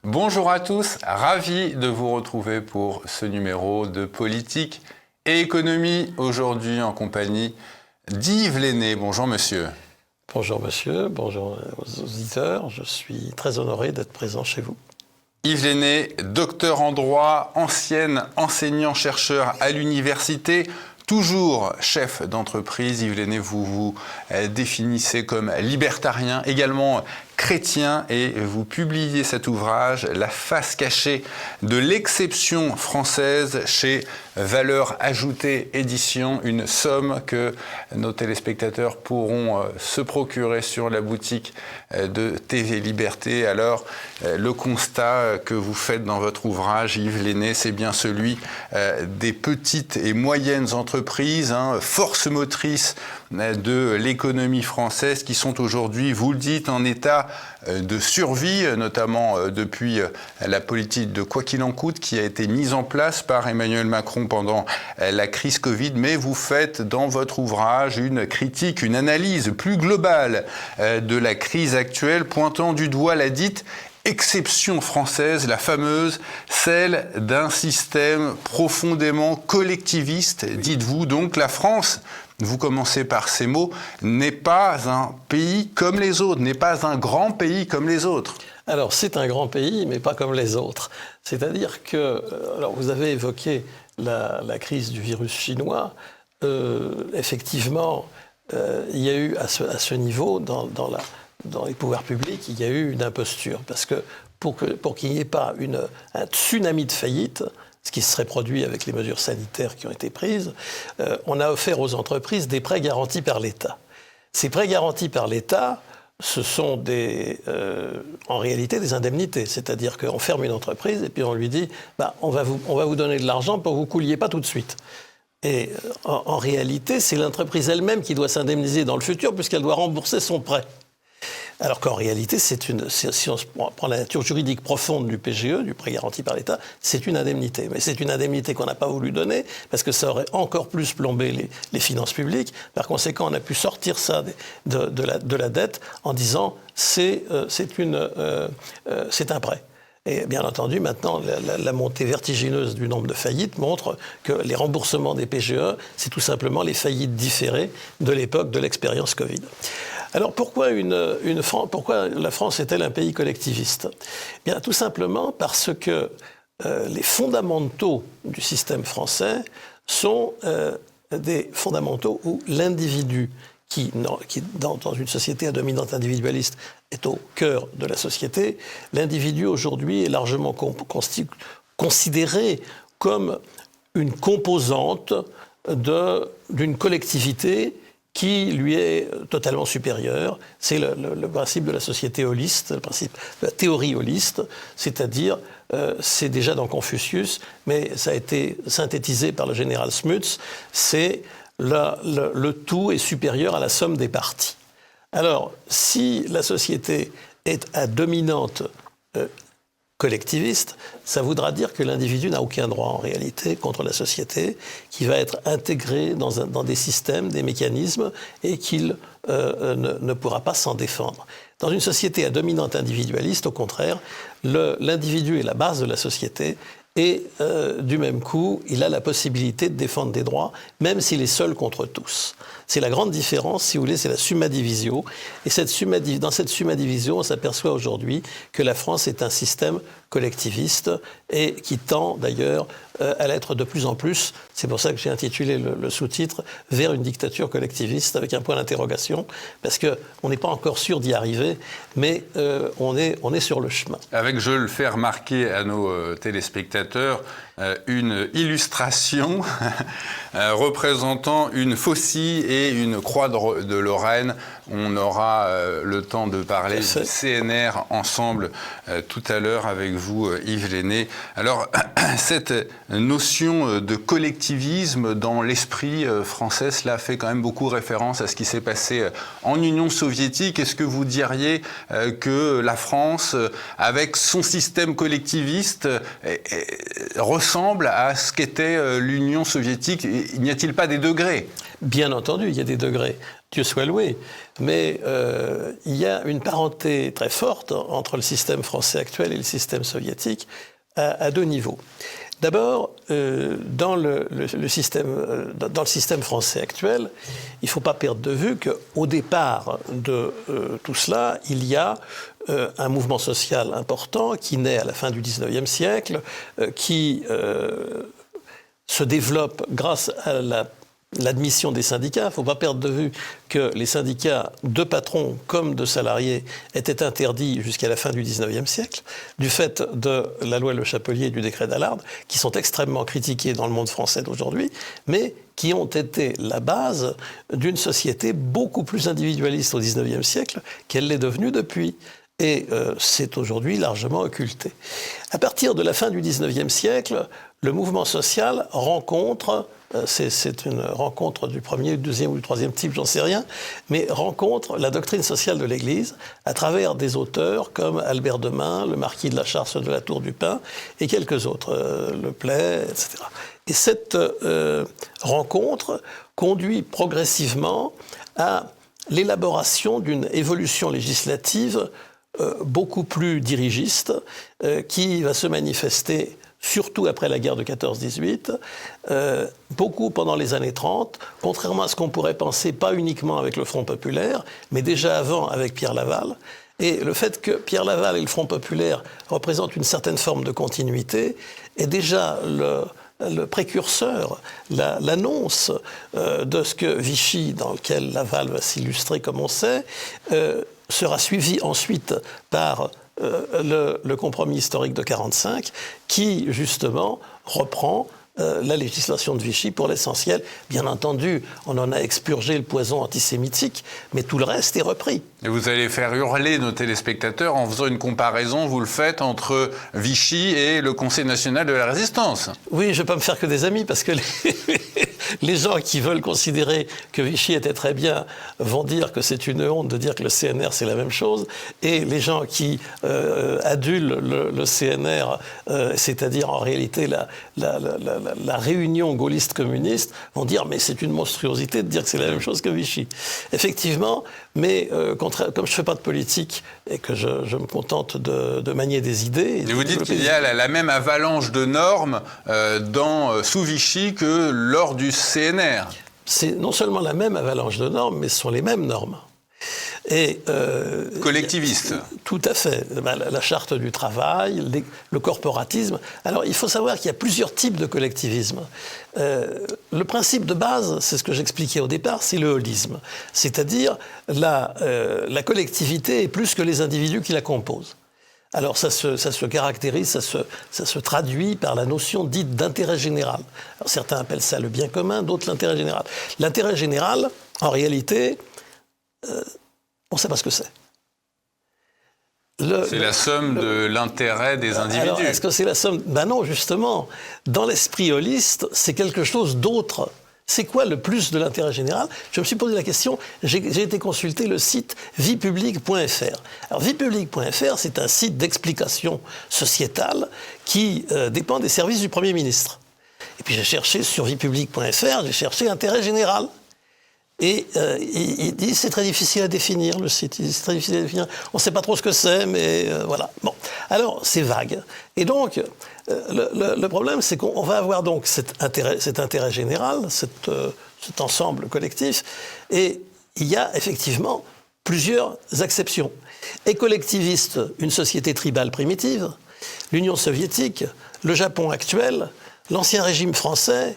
Bonjour à tous, ravi de vous retrouver pour ce numéro de Politique et Économie, aujourd'hui en compagnie d'Yves Lenné. Bonjour monsieur. Bonjour monsieur, bonjour aux auditeurs, je suis très honoré d'être présent chez vous. Yves Lenné, docteur en droit, ancien enseignant-chercheur à l'université, toujours chef d'entreprise. Yves Lenné, vous vous définissez comme libertarien, également chrétien, et vous publiez cet ouvrage, La face cachée de l'exception française, chez Valeurs Ajoutées Éditions, une somme que nos téléspectateurs pourront se procurer sur la boutique de TV Liberté. Alors, le constat que vous faites dans votre ouvrage, Yves Lenné, c'est bien celui des petites et moyennes entreprises, force motrice de l'économie française, qui sont aujourd'hui, vous le dites, en état de survie, notamment depuis la politique de quoi qu'il en coûte qui a été mise en place par Emmanuel Macron pendant la crise Covid. Mais vous faites dans votre ouvrage une critique, une analyse plus globale de la crise actuelle, pointant du doigt la dite exception française, la fameuse, celle d'un système profondément collectiviste. Dites-vous donc, la France, vous commencez par ces mots, n'est pas un pays comme les autres, n'est pas un grand pays comme les autres. Alors, c'est un grand pays, mais pas comme les autres. C'est-à-dire que, alors vous avez évoqué la crise du virus chinois. Effectivement, il y a eu à ce niveau, dans les pouvoirs publics, il y a eu une imposture. Parce que pour qu'il n'y ait pas un tsunami de faillite, ce qui se serait produit avec les mesures sanitaires qui ont été prises, on a offert aux entreprises des prêts garantis par l'État. Ces prêts garantis par l'État, ce sont en réalité des indemnités. C'est-à-dire qu'on ferme une entreprise et puis on lui dit on va vous donner de l'argent pour que vous ne couliez pas tout de suite. Et en réalité, c'est l'entreprise elle-même qui doit s'indemniser dans le futur puisqu'elle doit rembourser son prêt. Alors qu'en réalité, si on prend la nature juridique profonde du PGE, du prêt garanti par l'État, c'est une indemnité. Mais c'est une indemnité qu'on n'a pas voulu donner parce que ça aurait encore plus plombé les finances publiques. Par conséquent, on a pu sortir ça de la dette en disant c'est un prêt. Et bien entendu, maintenant, la montée vertigineuse du nombre de faillites montre que les remboursements des PGE, c'est tout simplement les faillites différées de l'époque de l'expérience Covid. Alors pourquoi la France est-elle un pays collectiviste ? Bien, tout simplement parce que les fondamentaux du système français sont des fondamentaux où l'individu, qui dans une société à dominante individualiste, est au cœur de la société, l'individu aujourd'hui est largement considéré comme une composante d'une collectivité qui lui est totalement supérieure. C'est le principe de la société holiste, le principe de la théorie holiste, c'est-à-dire, c'est déjà dans Confucius, mais ça a été synthétisé par le général Smuts, c'est le tout est supérieur à la somme des parties. Alors, si la société est à dominante collectiviste, ça voudra dire que l'individu n'a aucun droit en réalité contre la société, qui va être intégré dans des systèmes, des mécanismes, et qu'il ne pourra pas s'en défendre. Dans une société à dominante individualiste, au contraire, l'individu est la base de la société, et du même coup, il a la possibilité de défendre des droits, même s'il est seul contre tous. C'est la grande différence, si vous voulez, c'est la summa divisio. Et dans cette summa divisio, on s'aperçoit aujourd'hui que la France est un système collectiviste et qui tend d'ailleurs à l'être de plus en plus. C'est pour ça que j'ai intitulé le sous-titre « Vers une dictature collectiviste » avec un point d'interrogation, parce qu'on n'est pas encore sûr d'y arriver, mais on est sur le chemin. Avec, je le fais remarquer à nos téléspectateurs, une illustration représentant une faucille et une croix de Lorraine. On aura le temps de parler du CNR ensemble tout à l'heure avec vous, Yves Lenné. Alors, cette notion de collectivisme dans l'esprit français, cela fait quand même beaucoup référence à ce qui s'est passé en Union soviétique. Est-ce que vous diriez que la France, avec son système collectiviste, ressemble à ce qu'était l'Union soviétique? N'y a-t-il pas des degrés? Bien entendu, il y a des degrés, Dieu soit loué, mais il y a une parenté très forte entre le système français actuel et le système soviétique à deux niveaux. D'abord, dans le système français actuel, il ne faut pas perdre de vue qu'au départ de tout cela, il y a un mouvement social important qui naît à la fin du XIXe siècle, qui se développe grâce à l'admission des syndicats. Il ne faut pas perdre de vue que les syndicats de patrons comme de salariés étaient interdits jusqu'à la fin du XIXe siècle, du fait de la loi Le Chapelier et du décret d'Allard, qui sont extrêmement critiqués dans le monde français d'aujourd'hui, mais qui ont été la base d'une société beaucoup plus individualiste au XIXe siècle qu'elle l'est devenue depuis. Et c'est aujourd'hui largement occulté. À partir de la fin du XIXe siècle, le mouvement social rencontre, c'est une rencontre du premier, du deuxième ou du troisième type, j'en sais rien, mais rencontre la doctrine sociale de l'Église à travers des auteurs comme Albert Demain, le marquis de la Charce de la Tour du Pin et quelques autres, Le Play, etc. Et cette rencontre conduit progressivement à l'élaboration d'une évolution législative beaucoup plus dirigiste, qui va se manifester surtout après la guerre de 14-18, beaucoup pendant les années 30, contrairement à ce qu'on pourrait penser, pas uniquement avec le Front populaire, mais déjà avant avec Pierre Laval. Et le fait que Pierre Laval et le Front populaire représentent une certaine forme de continuité est déjà le précurseur, l'annonce de ce que Vichy, dans lequel Laval va s'illustrer comme on sait, sera suivi ensuite par le compromis historique de 1945, qui justement reprend la législation de Vichy pour l'essentiel. Bien entendu, on en a expurgé le poison antisémitique, mais tout le reste est repris. Et vous allez faire hurler nos téléspectateurs en faisant une comparaison, vous le faites, entre Vichy et le Conseil national de la résistance. Oui, je ne vais pas me faire que des amis, parce que les gens qui veulent considérer que Vichy était très bien vont dire que c'est une honte de dire que le CNR c'est la même chose, et les gens qui adulent le CNR, c'est-à-dire en réalité la réunion gaulliste-communiste, vont dire mais c'est une monstruosité de dire que c'est la même chose que Vichy. Effectivement, mais comme je ne fais pas de politique et que je me contente de manier des idées... Et vous dites qu'il y a la même avalanche de normes sous Vichy que lors du CNR. C'est non seulement la même avalanche de normes, mais ce sont les mêmes normes. Et, collectiviste. Tout à fait. La charte du travail, le corporatisme. Alors, il faut savoir qu'il y a plusieurs types de collectivisme. Le principe de base, c'est ce que j'expliquais au départ, c'est le holisme. C'est-à-dire, la collectivité est plus que les individus qui la composent. Alors ça se caractérise, ça se traduit par la notion dite d'intérêt général. Alors, certains appellent ça le bien commun, d'autres l'intérêt général. L'intérêt général, en réalité, on ne sait pas ce que c'est. C'est la somme de l'intérêt des individus. Alors, est-ce que c'est la somme? Ben non, justement. Dans l'esprit holiste, c'est quelque chose d'autre. C'est quoi le plus de l'intérêt général? Je me suis posé la question, j'ai été consulter le site viepublique.fr. Alors viepublique.fr, c'est un site d'explication sociétale qui dépend des services du Premier ministre. Et puis j'ai cherché sur viepublique.fr, j'ai cherché intérêt général. Et il dit c'est très difficile à définir, le site. C'est très difficile à définir. On ne sait pas trop ce que c'est, mais voilà. Bon, alors c'est vague. Et donc le problème, c'est qu'on va avoir donc cet intérêt général, cet ensemble collectif, et il y a effectivement plusieurs exceptions. Et collectiviste, une société tribale primitive, l'Union soviétique, le Japon actuel, l'ancien régime français.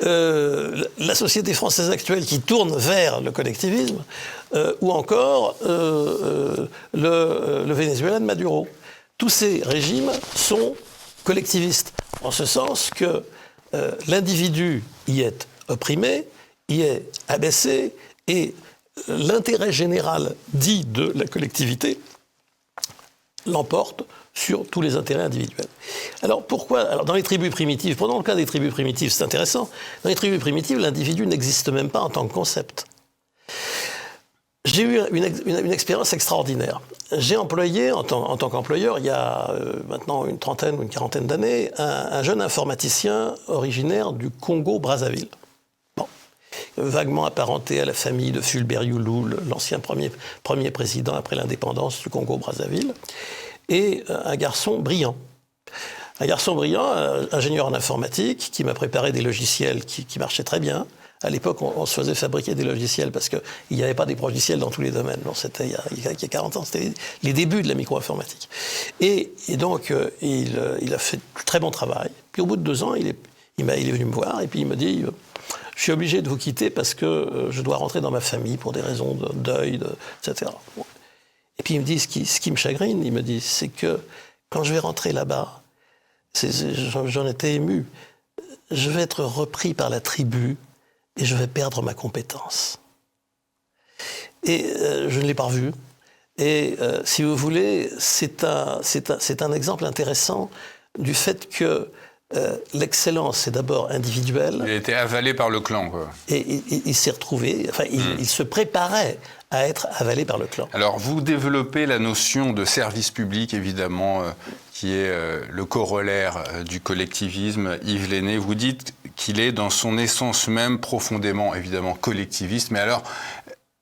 La société française actuelle qui tourne vers le collectivisme, ou encore le Venezuela de Maduro. Tous ces régimes sont collectivistes, en ce sens que l'individu y est opprimé, y est abaissé, et l'intérêt général dit de la collectivité l'emporte sur tous les intérêts individuels. Alors pourquoi? Alors dans les tribus primitives, prenons le cas des tribus primitives, c'est intéressant. Dans les tribus primitives, l'individu n'existe même pas en tant que concept. J'ai eu une expérience extraordinaire. J'ai employé, en tant qu'employeur, il y a maintenant une trentaine ou une quarantaine d'années, un jeune informaticien originaire du Congo-Brazzaville. Bon. vaguement apparenté à la famille de Fulbert Youlou, l'ancien premier président après l'indépendance du Congo-Brazzaville, et un garçon brillant. Un garçon brillant, ingénieur en informatique, qui m'a préparé des logiciels qui marchaient très bien. À l'époque, on se faisait fabriquer des logiciels parce qu'il n'y avait pas des logiciels dans tous les domaines. Non, c'était il y a 40 ans, c'était les débuts de la micro-informatique. Et donc, il a fait du très bon travail. Puis au bout de 2 ans, il est venu me voir et puis il me dit « Je suis obligé de vous quitter parce que je dois rentrer dans ma famille pour des raisons de deuil, etc. » Et puis il me dit ce qui me chagrine, il me dit, c'est que quand je vais rentrer là-bas, j'en étais ému, je vais être repris par la tribu et je vais perdre ma compétence. Et je ne l'ai pas revu. Et si vous voulez, c'est un exemple intéressant du fait que l'excellence, c'est d'abord individuel. Il a été avalé par le clan, quoi. Et il s'est retrouvé, enfin, il se préparait à être avalé par le clan. Alors, vous développez la notion de service public, évidemment, qui est le corollaire du collectivisme. Yves Lenné, vous dites qu'il est dans son essence même profondément, évidemment, collectiviste. Mais alors,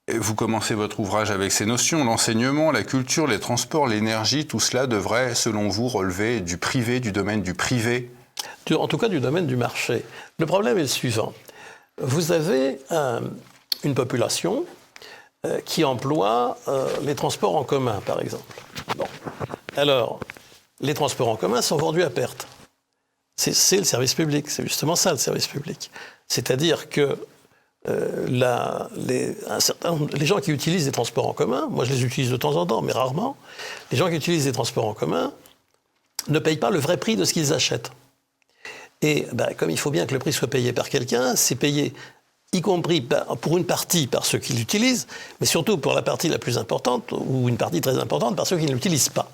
vous commencez votre ouvrage avec ces notions. L'enseignement, la culture, les transports, l'énergie, tout cela devrait, selon vous, relever du privé, du domaine du privé? En tout cas, du domaine du marché. Le problème est le suivant. Vous avez une population qui emploie les transports en commun, par exemple. Bon. Alors, les transports en commun sont vendus à perte. C'est le service public, c'est justement ça le service public. C'est-à-dire que les gens qui utilisent les transports en commun, moi je les utilise de temps en temps, mais rarement, les gens qui utilisent les transports en commun ne payent pas le vrai prix de ce qu'ils achètent. Et comme il faut bien que le prix soit payé par quelqu'un, c'est payé y compris pour une partie par ceux qui l'utilisent, mais surtout pour la partie la plus importante, ou une partie très importante, par ceux qui ne l'utilisent pas.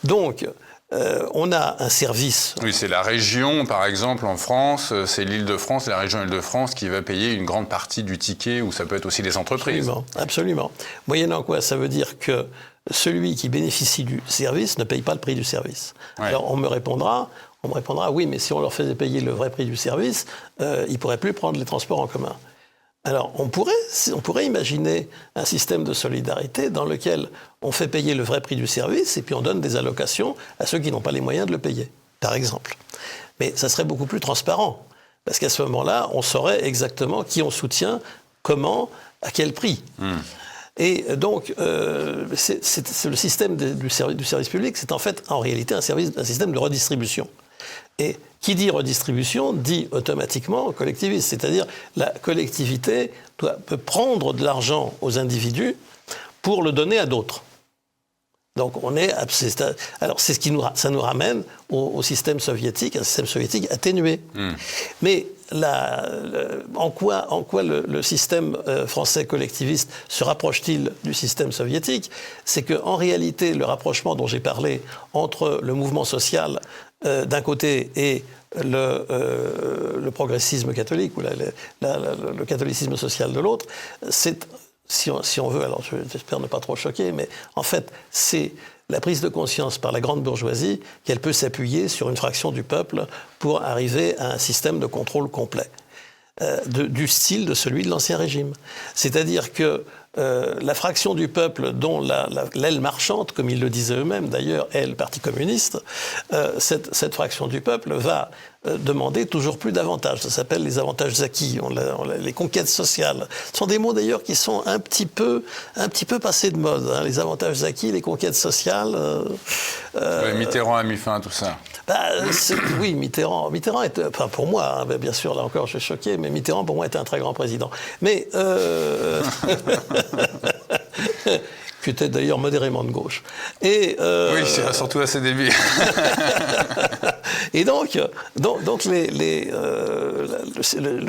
Donc, on a un service... Oui, c'est la région, par exemple, en France, c'est l'Île-de-France, la région Île-de-France qui va payer une grande partie du ticket, ou ça peut être aussi les entreprises. Absolument, absolument. Moyennant quoi, ça veut dire que celui qui bénéficie du service ne paye pas le prix du service. Ouais. Alors, on me répondra, oui, mais si on leur faisait payer le vrai prix du service, ils ne pourraient plus prendre les transports en commun. Alors, on pourrait imaginer un système de solidarité dans lequel on fait payer le vrai prix du service et puis on donne des allocations à ceux qui n'ont pas les moyens de le payer, par exemple. Mais ça serait beaucoup plus transparent, parce qu'à ce moment-là, on saurait exactement qui on soutient, comment, à quel prix. Et donc, c'est le système du service public, c'est en réalité un système de redistribution. Et qui dit redistribution dit automatiquement collectiviste, c'est-à-dire la collectivité peut prendre de l'argent aux individus pour le donner à d'autres. Donc alors c'est ça nous ramène au système soviétique, un système soviétique atténué. Mais en quoi le système français collectiviste se rapproche-t-il du système soviétique? C'est qu'en réalité, le rapprochement dont j'ai parlé entre le mouvement social d'un côté et le progressisme catholique ou le catholicisme social de l'autre, c'est, si on veut, alors j'espère ne pas trop choquer, mais en fait, c'est la prise de conscience par la grande bourgeoisie qu'elle peut s'appuyer sur une fraction du peuple pour arriver à un système de contrôle complet, du style de celui de l'Ancien Régime. C'est-à-dire que la fraction du peuple dont l'aile marchande, comme ils le disaient eux-mêmes d'ailleurs, est le Parti communiste, cette fraction du peuple va demander toujours plus d'avantages. Ça s'appelle les avantages acquis, les conquêtes sociales. Ce sont des mots d'ailleurs qui sont un petit peu passés de mode. Hein. Les avantages acquis, les conquêtes sociales. Mitterrand a mis fin à tout ça. Oui, Mitterrand était, enfin pour moi, hein, bien sûr, là encore je suis choqué, mais Mitterrand pour moi était un très grand président. Mais qui était d'ailleurs modérément de gauche. Et, oui, c'est surtout à ses débuts. Et donc le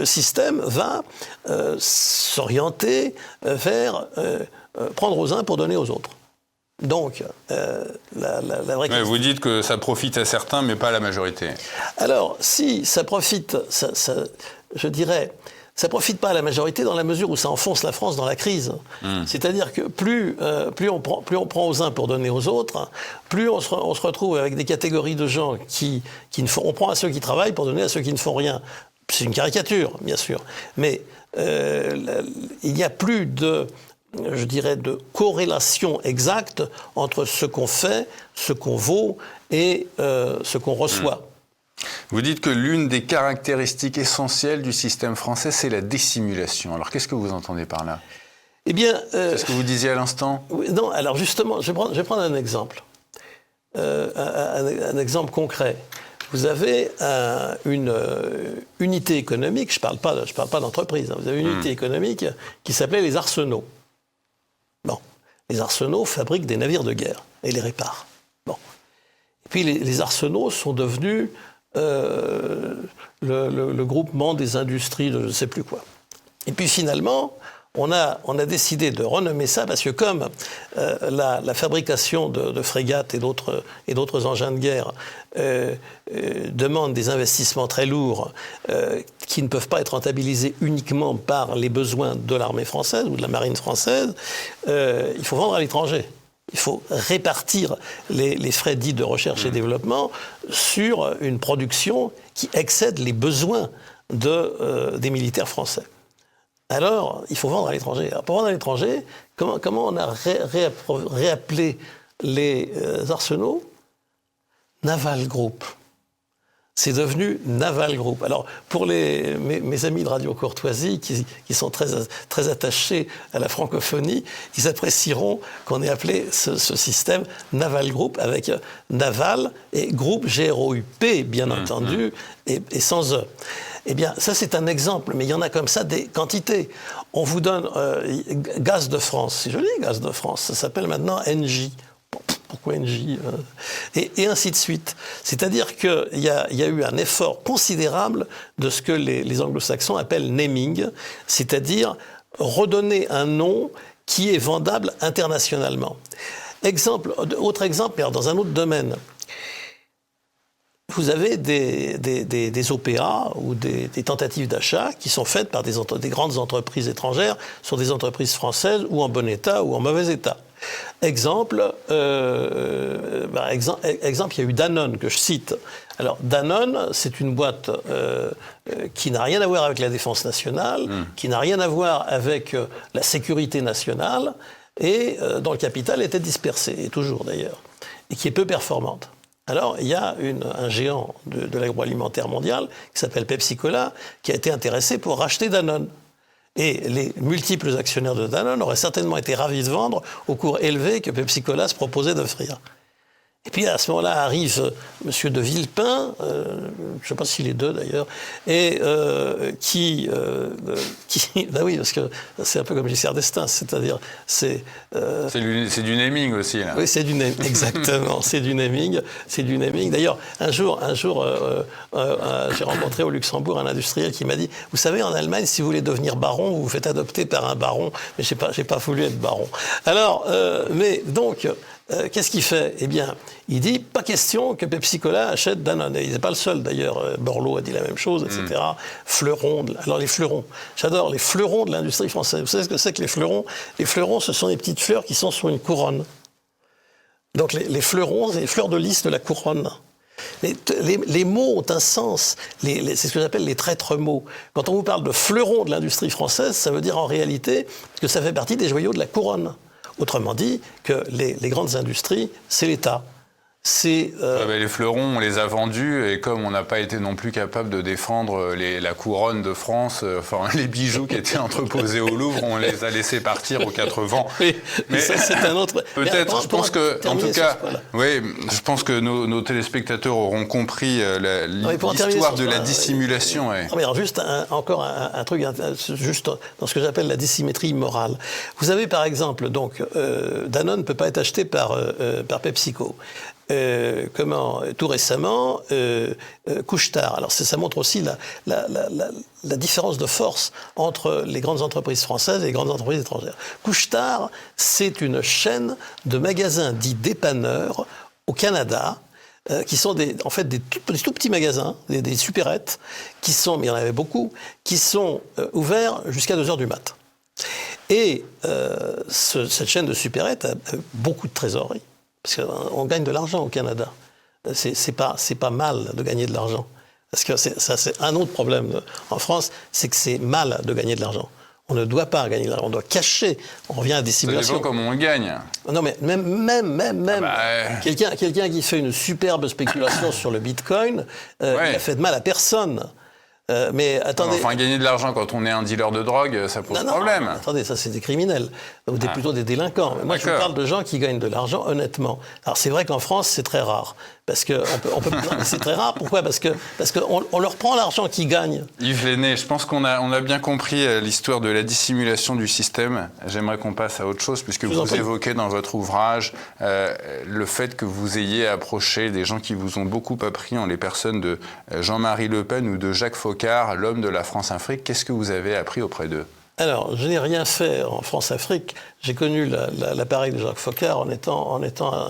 système va s'orienter vers prendre aux uns pour donner aux autres. Donc, la vraie question... Vous dites que ça profite à certains, mais pas à la majorité. Alors, si ça profite, je dirais, ça profite pas à la majorité dans la mesure où ça enfonce la France dans la crise. C'est-à-dire que plus on prend aux uns pour donner aux autres, plus on se retrouve avec des catégories de gens qui ne font... On prend à ceux qui travaillent pour donner à ceux qui ne font rien. C'est une caricature, bien sûr, mais il n'y a plus de corrélation exacte entre ce qu'on fait, ce qu'on vaut et ce qu'on reçoit. Vous dites que l'une des caractéristiques essentielles du système français, c'est la dissimulation. Alors, qu'est-ce que vous entendez par là ? Eh bien... c'est ce que vous disiez à l'instant ? Non, alors justement, je vais prendre un exemple. Un exemple concret. Vous avez une unité économique, je parle pas d'entreprise, vous avez une unité économique qui s'appelait les arsenaux. Bon, les arsenaux fabriquent des navires de guerre et les réparent. Bon. Et puis les arsenaux sont devenus le groupement des industries de je ne sais plus quoi. Et puis finalement, on a décidé de renommer ça parce que comme la fabrication de frégates et d'autres engins de guerre demande des investissements très lourds qui ne peuvent pas être rentabilisés uniquement par les besoins de l'armée française ou de la marine française, il faut vendre à l'étranger. Il faut répartir les frais dits de recherche et développement sur une production qui excède les besoins des militaires français. Alors, il faut vendre à l'étranger. Alors, pour vendre à l'étranger, comment on a réappelé les arsenaux ? Naval Group. C'est devenu Naval Group. Alors, pour mes amis de Radio Courtoisie, qui sont très attachés à la francophonie, ils apprécieront qu'on ait appelé ce système Naval Group, avec Naval et Groupe, G-R-O-U-P, bien entendu, et sans E. Eh bien, ça, c'est un exemple, mais il y en a comme ça des quantités. On vous donne Gaz de France. C'est joli, Gaz de France. Ça s'appelle maintenant Engie. Pourquoi Engie et ainsi de suite. C'est-à-dire qu'il y a eu un effort considérable de ce que les anglo-saxons appellent naming, c'est-à-dire redonner un nom qui est vendable internationalement. Autre exemple, mais dans un autre domaine. Vous avez des OPA ou des tentatives d'achat qui sont faites par des grandes entreprises étrangères sur des entreprises françaises ou en bon état ou en mauvais état. Exemple, il y a eu Danone que je cite. Alors Danone, c'est une boîte qui n'a rien à voir avec la défense nationale, qui n'a rien à voir avec la sécurité nationale et dont le capital était dispersé, et toujours d'ailleurs, et qui est peu performante. Alors, il y a un géant de l'agroalimentaire mondial qui s'appelle PepsiCola qui a été intéressé pour racheter Danone. Et les multiples actionnaires de Danone auraient certainement été ravis de vendre au cours élevé que PepsiCola se proposait d'offrir. Et puis à ce moment-là arrive M. de Villepin, je ne sais pas s'il est deux d'ailleurs, et qui ben oui, parce que c'est un peu comme Giscard d'Estaing, c'est-à-dire c'est du naming aussi là. Oui, c'est du naming, exactement, c'est du naming. D'ailleurs, un jour, j'ai rencontré au Luxembourg un industriel qui m'a dit, vous savez, en Allemagne, si vous voulez devenir baron, vous vous faites adopter par un baron, mais j'ai pas voulu être baron. Alors, mais donc. Qu'est-ce qu'il fait ? Eh bien, il dit pas question que PepsiCola achète Danone. Et il n'est pas le seul d'ailleurs. Borloo a dit la même chose, etc. Fleurons. Alors les fleurons. J'adore les fleurons de l'industrie française. Vous savez ce que c'est que les fleurons ? Les fleurons, ce sont des petites fleurs qui sont sur une couronne. Donc les fleurons, c'est les fleurs de lys de la couronne. Les mots ont un sens. C'est ce que j'appelle les traîtres mots. Quand on vous parle de fleurons de l'industrie française, ça veut dire en réalité que ça fait partie des joyaux de la couronne. Autrement dit, que les grandes industries, c'est l'État. Les fleurons, on les a vendus, et comme on n'a pas été non plus capable de défendre la couronne de France, les bijoux qui étaient entreposés au Louvre, on les a laissés partir aux quatre vents. Oui, mais ça c'est un autre... Peut-être, je pense que, en tout cas, oui, je pense que nos téléspectateurs auront compris l'histoire de la dissimulation. Ouais. Mais alors juste encore un truc, juste dans ce que j'appelle la dissymétrie morale. Vous avez par exemple, donc, Danone ne peut pas être acheté par PepsiCo. Tout récemment, Couche-Tard. Alors ça montre aussi la différence de force entre les grandes entreprises françaises et les grandes entreprises étrangères. Couche-Tard, c'est une chaîne de magasins dits dépanneurs au Canada, qui sont des tout petits magasins, des supérettes, mais il y en avait beaucoup, qui sont ouverts jusqu'à 2h du mat'. Et cette chaîne de supérettes a beaucoup de trésorerie. Parce qu'on gagne de l'argent au Canada. C'est pas mal de gagner de l'argent. Parce que ça, c'est un autre problème en France, c'est que c'est mal de gagner de l'argent. On ne doit pas gagner de l'argent, on doit cacher. On revient à des simulations. Ça dépend comment on gagne. Non, mais même quelqu'un qui fait une superbe spéculation sur le Bitcoin, il n'a fait de mal à personne. Mais attendez. Enfin, gagner de l'argent quand on est un dealer de drogue, ça pose problème. Attendez, ça c'est des criminels, ou plutôt des délinquants. Mais moi, je vous parle de gens qui gagnent de l'argent honnêtement. Alors c'est vrai qu'en France, c'est très rare. Parce que c'est très rare. Pourquoi ? Parce qu'on leur prend l'argent qu'ils gagnent. Yves Lenné, je pense qu'on a bien compris l'histoire de la dissimulation du système. J'aimerais qu'on passe à autre chose, puisque vous évoquez dans votre ouvrage le fait que vous ayez approché des gens qui vous ont beaucoup appris, en les personnes de Jean-Marie Le Pen ou de Jacques Foccart, l'homme de la France-Afrique. Qu'est-ce que vous avez appris auprès d'eux ? Alors, je n'ai rien fait en France-Afrique. J'ai connu l'appareil de Jacques Foccart en étant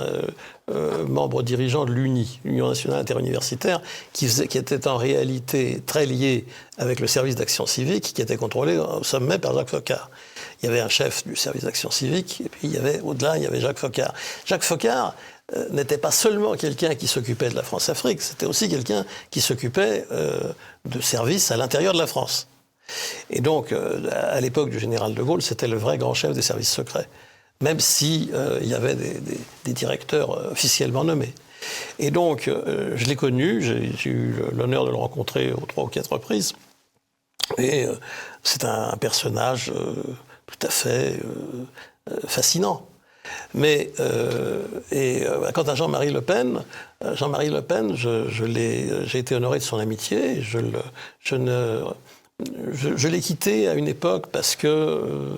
membre dirigeant de l'UNI, l'Union nationale interuniversitaire, qui était en réalité très lié avec le service d'action civique, qui était contrôlé au sommet par Jacques Foccart. Il y avait un chef du service d'action civique, et puis au-delà, il y avait Jacques Foccart. Jacques Foccart n'était pas seulement quelqu'un qui s'occupait de la France-Afrique, c'était aussi quelqu'un qui s'occupait de services à l'intérieur de la France. Et donc, à l'époque du général de Gaulle, c'était le vrai grand chef des services secrets, même si il y avait des directeurs officiellement nommés. Et donc, je l'ai connu, j'ai eu l'honneur de le rencontrer aux 3 ou 4 reprises, et c'est un personnage tout à fait fascinant. Mais quant à Jean-Marie Le Pen, j'ai été honoré de son amitié, je l'ai quitté à une époque parce que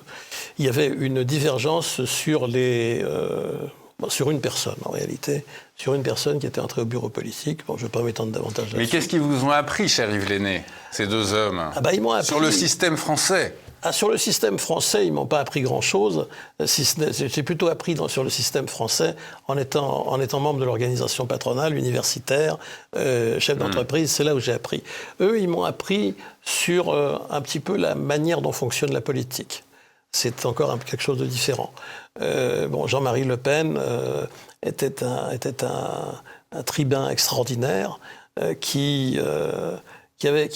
il y avait une divergence sur une personne, en réalité, sur une personne qui était entrée au bureau politique. Bon, je ne vais pas m'étendre davantage là-dessus. Mais qu'est-ce qu'ils vous ont appris, cher Yves Lenné, ces deux hommes ? Ils m'ont appris... Sur le système français. Sur le système français, ils ne m'ont pas appris grand-chose. J'ai plutôt appris sur le système français en étant membre de l'organisation patronale, universitaire, chef d'entreprise. C'est là où j'ai appris. Eux, ils m'ont appris sur un petit peu la manière dont fonctionne la politique. C'est encore quelque chose de différent. Jean-Marie Le Pen était un tribun extraordinaire qui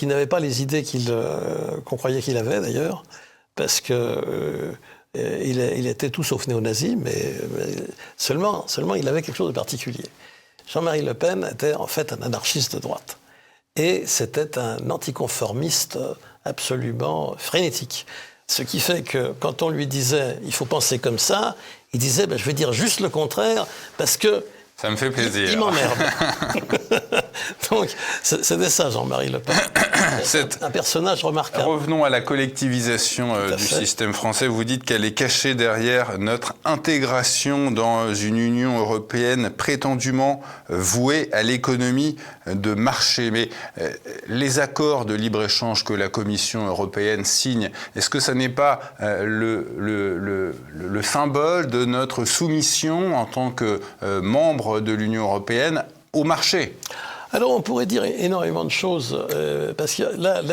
n'avait pas les idées qu'on croyait qu'il avait d'ailleurs, parce que il était tout sauf néo-nazi, mais seulement il avait quelque chose de particulier. Jean-Marie Le Pen était en fait un anarchiste de droite. Et c'était un anticonformiste absolument frénétique. Ce qui fait que quand on lui disait « il faut penser comme ça », il disait « je vais dire juste le contraire parce que… » Ça me fait plaisir. Il m'emmerde. Donc, c'était ça, Jean-Marie Le Pen. C'est un personnage remarquable. Revenons à la collectivisation du système français. Vous dites qu'elle est cachée derrière notre intégration dans une Union européenne prétendument vouée à l'économie de marché. Mais les accords de libre-échange que la Commission européenne signe, est-ce que ça n'est pas le symbole de notre soumission en tant que membre de l'Union européenne au marché ? Alors, on pourrait dire énormément de choses, parce que là,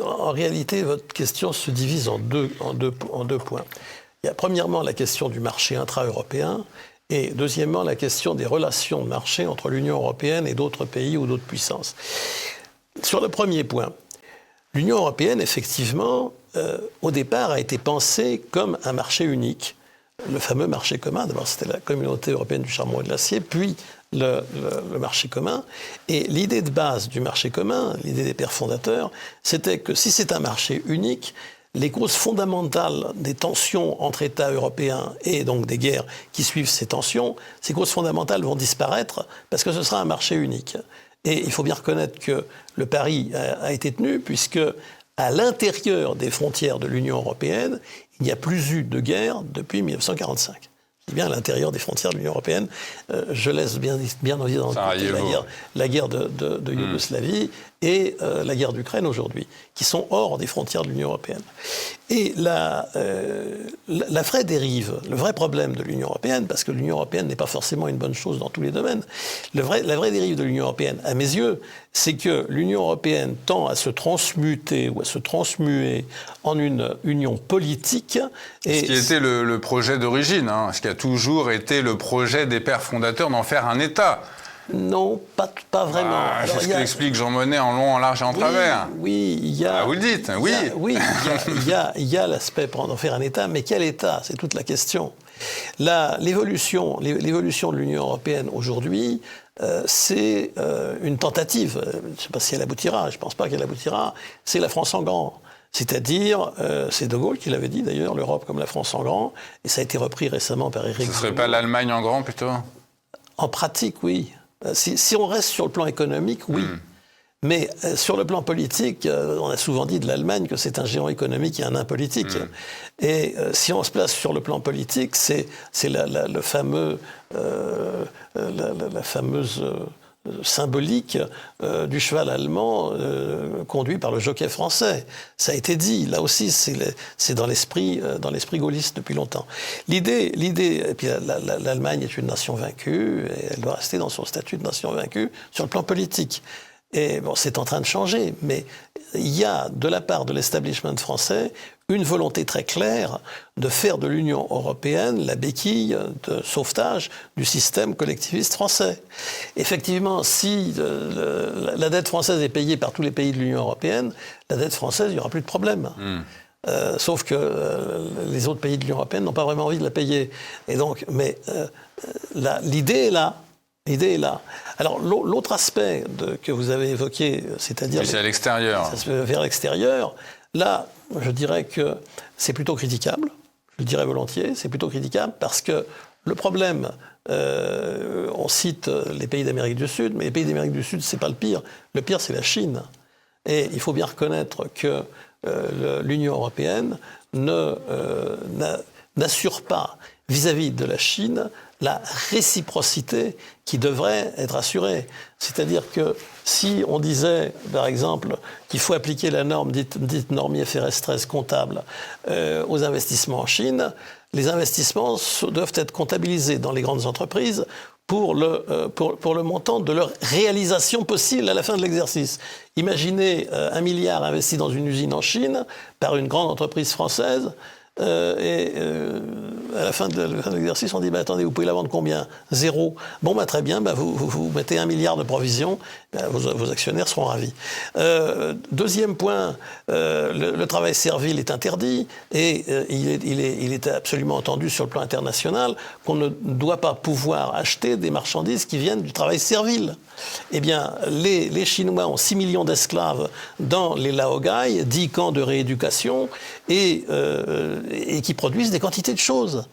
en réalité, votre question se divise en deux points. Il y a premièrement la question du marché intra-européen, et deuxièmement la question des relations de marché entre l'Union européenne et d'autres pays ou d'autres puissances. Sur le premier point, l'Union européenne, effectivement, au départ, a été pensée comme un marché unique. Le fameux marché commun, d'abord c'était la Communauté européenne du charbon et de l'acier, puis le marché commun. Et l'idée de base du marché commun, l'idée des pères fondateurs, c'était que si c'est un marché unique, les causes fondamentales des tensions entre États européens et donc des guerres qui suivent ces tensions, ces causes fondamentales vont disparaître parce que ce sera un marché unique. Et il faut bien reconnaître que le pari a été tenu puisque à l'intérieur des frontières de l'Union européenne, il n'y a plus eu de guerre depuis 1945. C'est bien à l'intérieur des frontières de l'Union européenne. Je laisse bien évidemment la guerre de Yougoslavie et la guerre d'Ukraine aujourd'hui, qui sont hors des frontières de l'Union européenne. Et la vraie dérive, le vrai problème de l'Union européenne, parce que l'Union européenne n'est pas forcément une bonne chose dans tous les domaines, la vraie dérive de l'Union européenne, à mes yeux, c'est que l'Union européenne tend à se transmuter ou à se transmuer en une union politique. Et ce qui était le projet d'origine, ce qui a toujours été le projet des pères fondateurs d'en faire un État. Non, pas vraiment. Ah, c'est ce qu'explique Jean Monnet en long, en large et en travers. Oui, il y a... Ah, vous le dites, oui. Il y a l'aspect pour en faire un État, mais quel État? C'est toute la question. L'évolution de l'Union européenne aujourd'hui, c'est une tentative. Je ne sais pas si elle aboutira, je ne pense pas qu'elle aboutira. C'est la France en grand. C'est-à-dire, c'est De Gaulle qui l'avait dit d'ailleurs, l'Europe comme la France en grand, et ça a été repris récemment par Éric Zemmour. Ce ne serait pas l'Allemagne en grand plutôt? En pratique, oui. Si on reste sur le plan économique, oui. Mais sur le plan politique, on a souvent dit de l'Allemagne que c'est un géant économique et un nain politique. Et si on se place sur le plan politique, c'est la fameuse symbolique du cheval allemand conduit par le jockey français. Ça a été dit. Là aussi, c'est dans l'esprit gaulliste depuis longtemps. L'idée, et puis l'Allemagne est une nation vaincue et elle doit rester dans son statut de nation vaincue sur le plan politique. Et bon, c'est en train de changer, mais il y a de la part de l'establishment français une volonté très claire de faire de l'Union européenne la béquille de sauvetage du système collectiviste français. Effectivement, si la dette française est payée par tous les pays de l'Union européenne, la dette française, il n'y aura plus de problème. Sauf que les autres pays de l'Union européenne n'ont pas vraiment envie de la payer. Et donc, mais l'idée est là. L'idée est là. Alors, l'autre aspect que vous avez évoqué, c'est-à-dire... C'est à l'extérieur. Vers l'extérieur, là, je dirais que c'est plutôt critiquable. Je le dirais volontiers, c'est plutôt critiquable parce que le problème, on cite les pays d'Amérique du Sud, mais les pays d'Amérique du Sud, c'est pas le pire. Le pire, c'est la Chine. Et il faut bien reconnaître que l'Union européenne n'assure pas vis-à-vis de la Chine la réciprocité qui devrait être assurée. C'est-à-dire que si on disait, par exemple, qu'il faut appliquer la norme dite norme IFRS 13 comptable aux investissements en Chine, les investissements doivent être comptabilisés dans les grandes entreprises pour le montant de leur réalisation possible à la fin de l'exercice. Imaginez 1 milliard investi dans une usine en Chine par une grande entreprise française, à la fin de l'exercice, on dit attendez, vous pouvez la vendre combien? 0. Bon, très bien, vous mettez 1 milliard de provisions, vos actionnaires seront ravis. Deuxième point, le travail servile est interdit et il est absolument entendu sur le plan international qu'on ne doit pas pouvoir acheter des marchandises qui viennent du travail servile. Eh bien, les Chinois ont 6 millions d'esclaves dans les laogai, 10 camps de rééducation, et qui produisent des quantités de choses.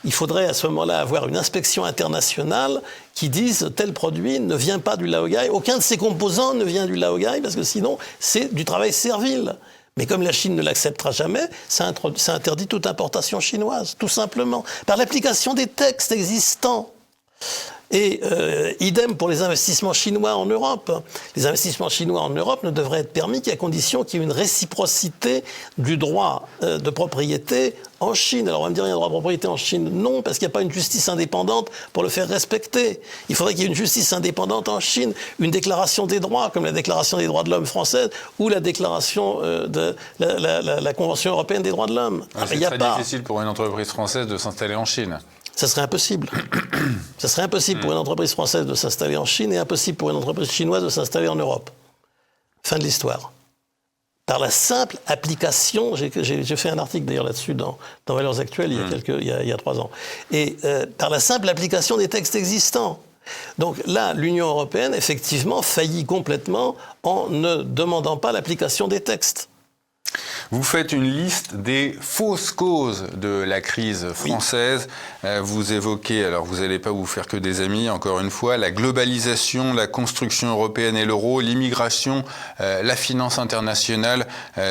Il faudrait à ce moment-là avoir une inspection internationale qui dise tel produit ne vient pas du laogai, aucun de ses composants ne vient du laogai, parce que sinon c'est du travail servile. Mais comme la Chine ne l'acceptera jamais, ça interdit toute importation chinoise, tout simplement, par l'application des textes existants. Et idem pour les investissements chinois en Europe. Les investissements chinois en Europe ne devraient être permis qu'à condition qu'il y ait une réciprocité du droit de propriété en Chine. Alors on va me dire, il y a un droit de propriété en Chine? Non, parce qu'il n'y a pas une justice indépendante pour le faire respecter. Il faudrait qu'il y ait une justice indépendante en Chine, une déclaration des droits, comme la déclaration des droits de l'homme française, ou la déclaration de la Convention européenne des droits de l'homme. C'est très difficile pour une entreprise française de s'installer en Chine. Ça serait impossible. Ça serait impossible pour une entreprise française de s'installer en Chine et impossible pour une entreprise chinoise de s'installer en Europe. Fin de l'histoire. Par la simple application, j'ai fait un article d'ailleurs là-dessus dans Valeurs Actuelles il y a 3 ans, et par la simple application des textes existants. Donc là, l'Union européenne, effectivement, faillit complètement en ne demandant pas l'application des textes. Vous faites une liste des fausses causes de la crise française. Oui. Vous évoquez, alors vous n'allez pas vous faire que des amis, encore une fois, la globalisation, la construction européenne et l'euro, l'immigration, la finance internationale.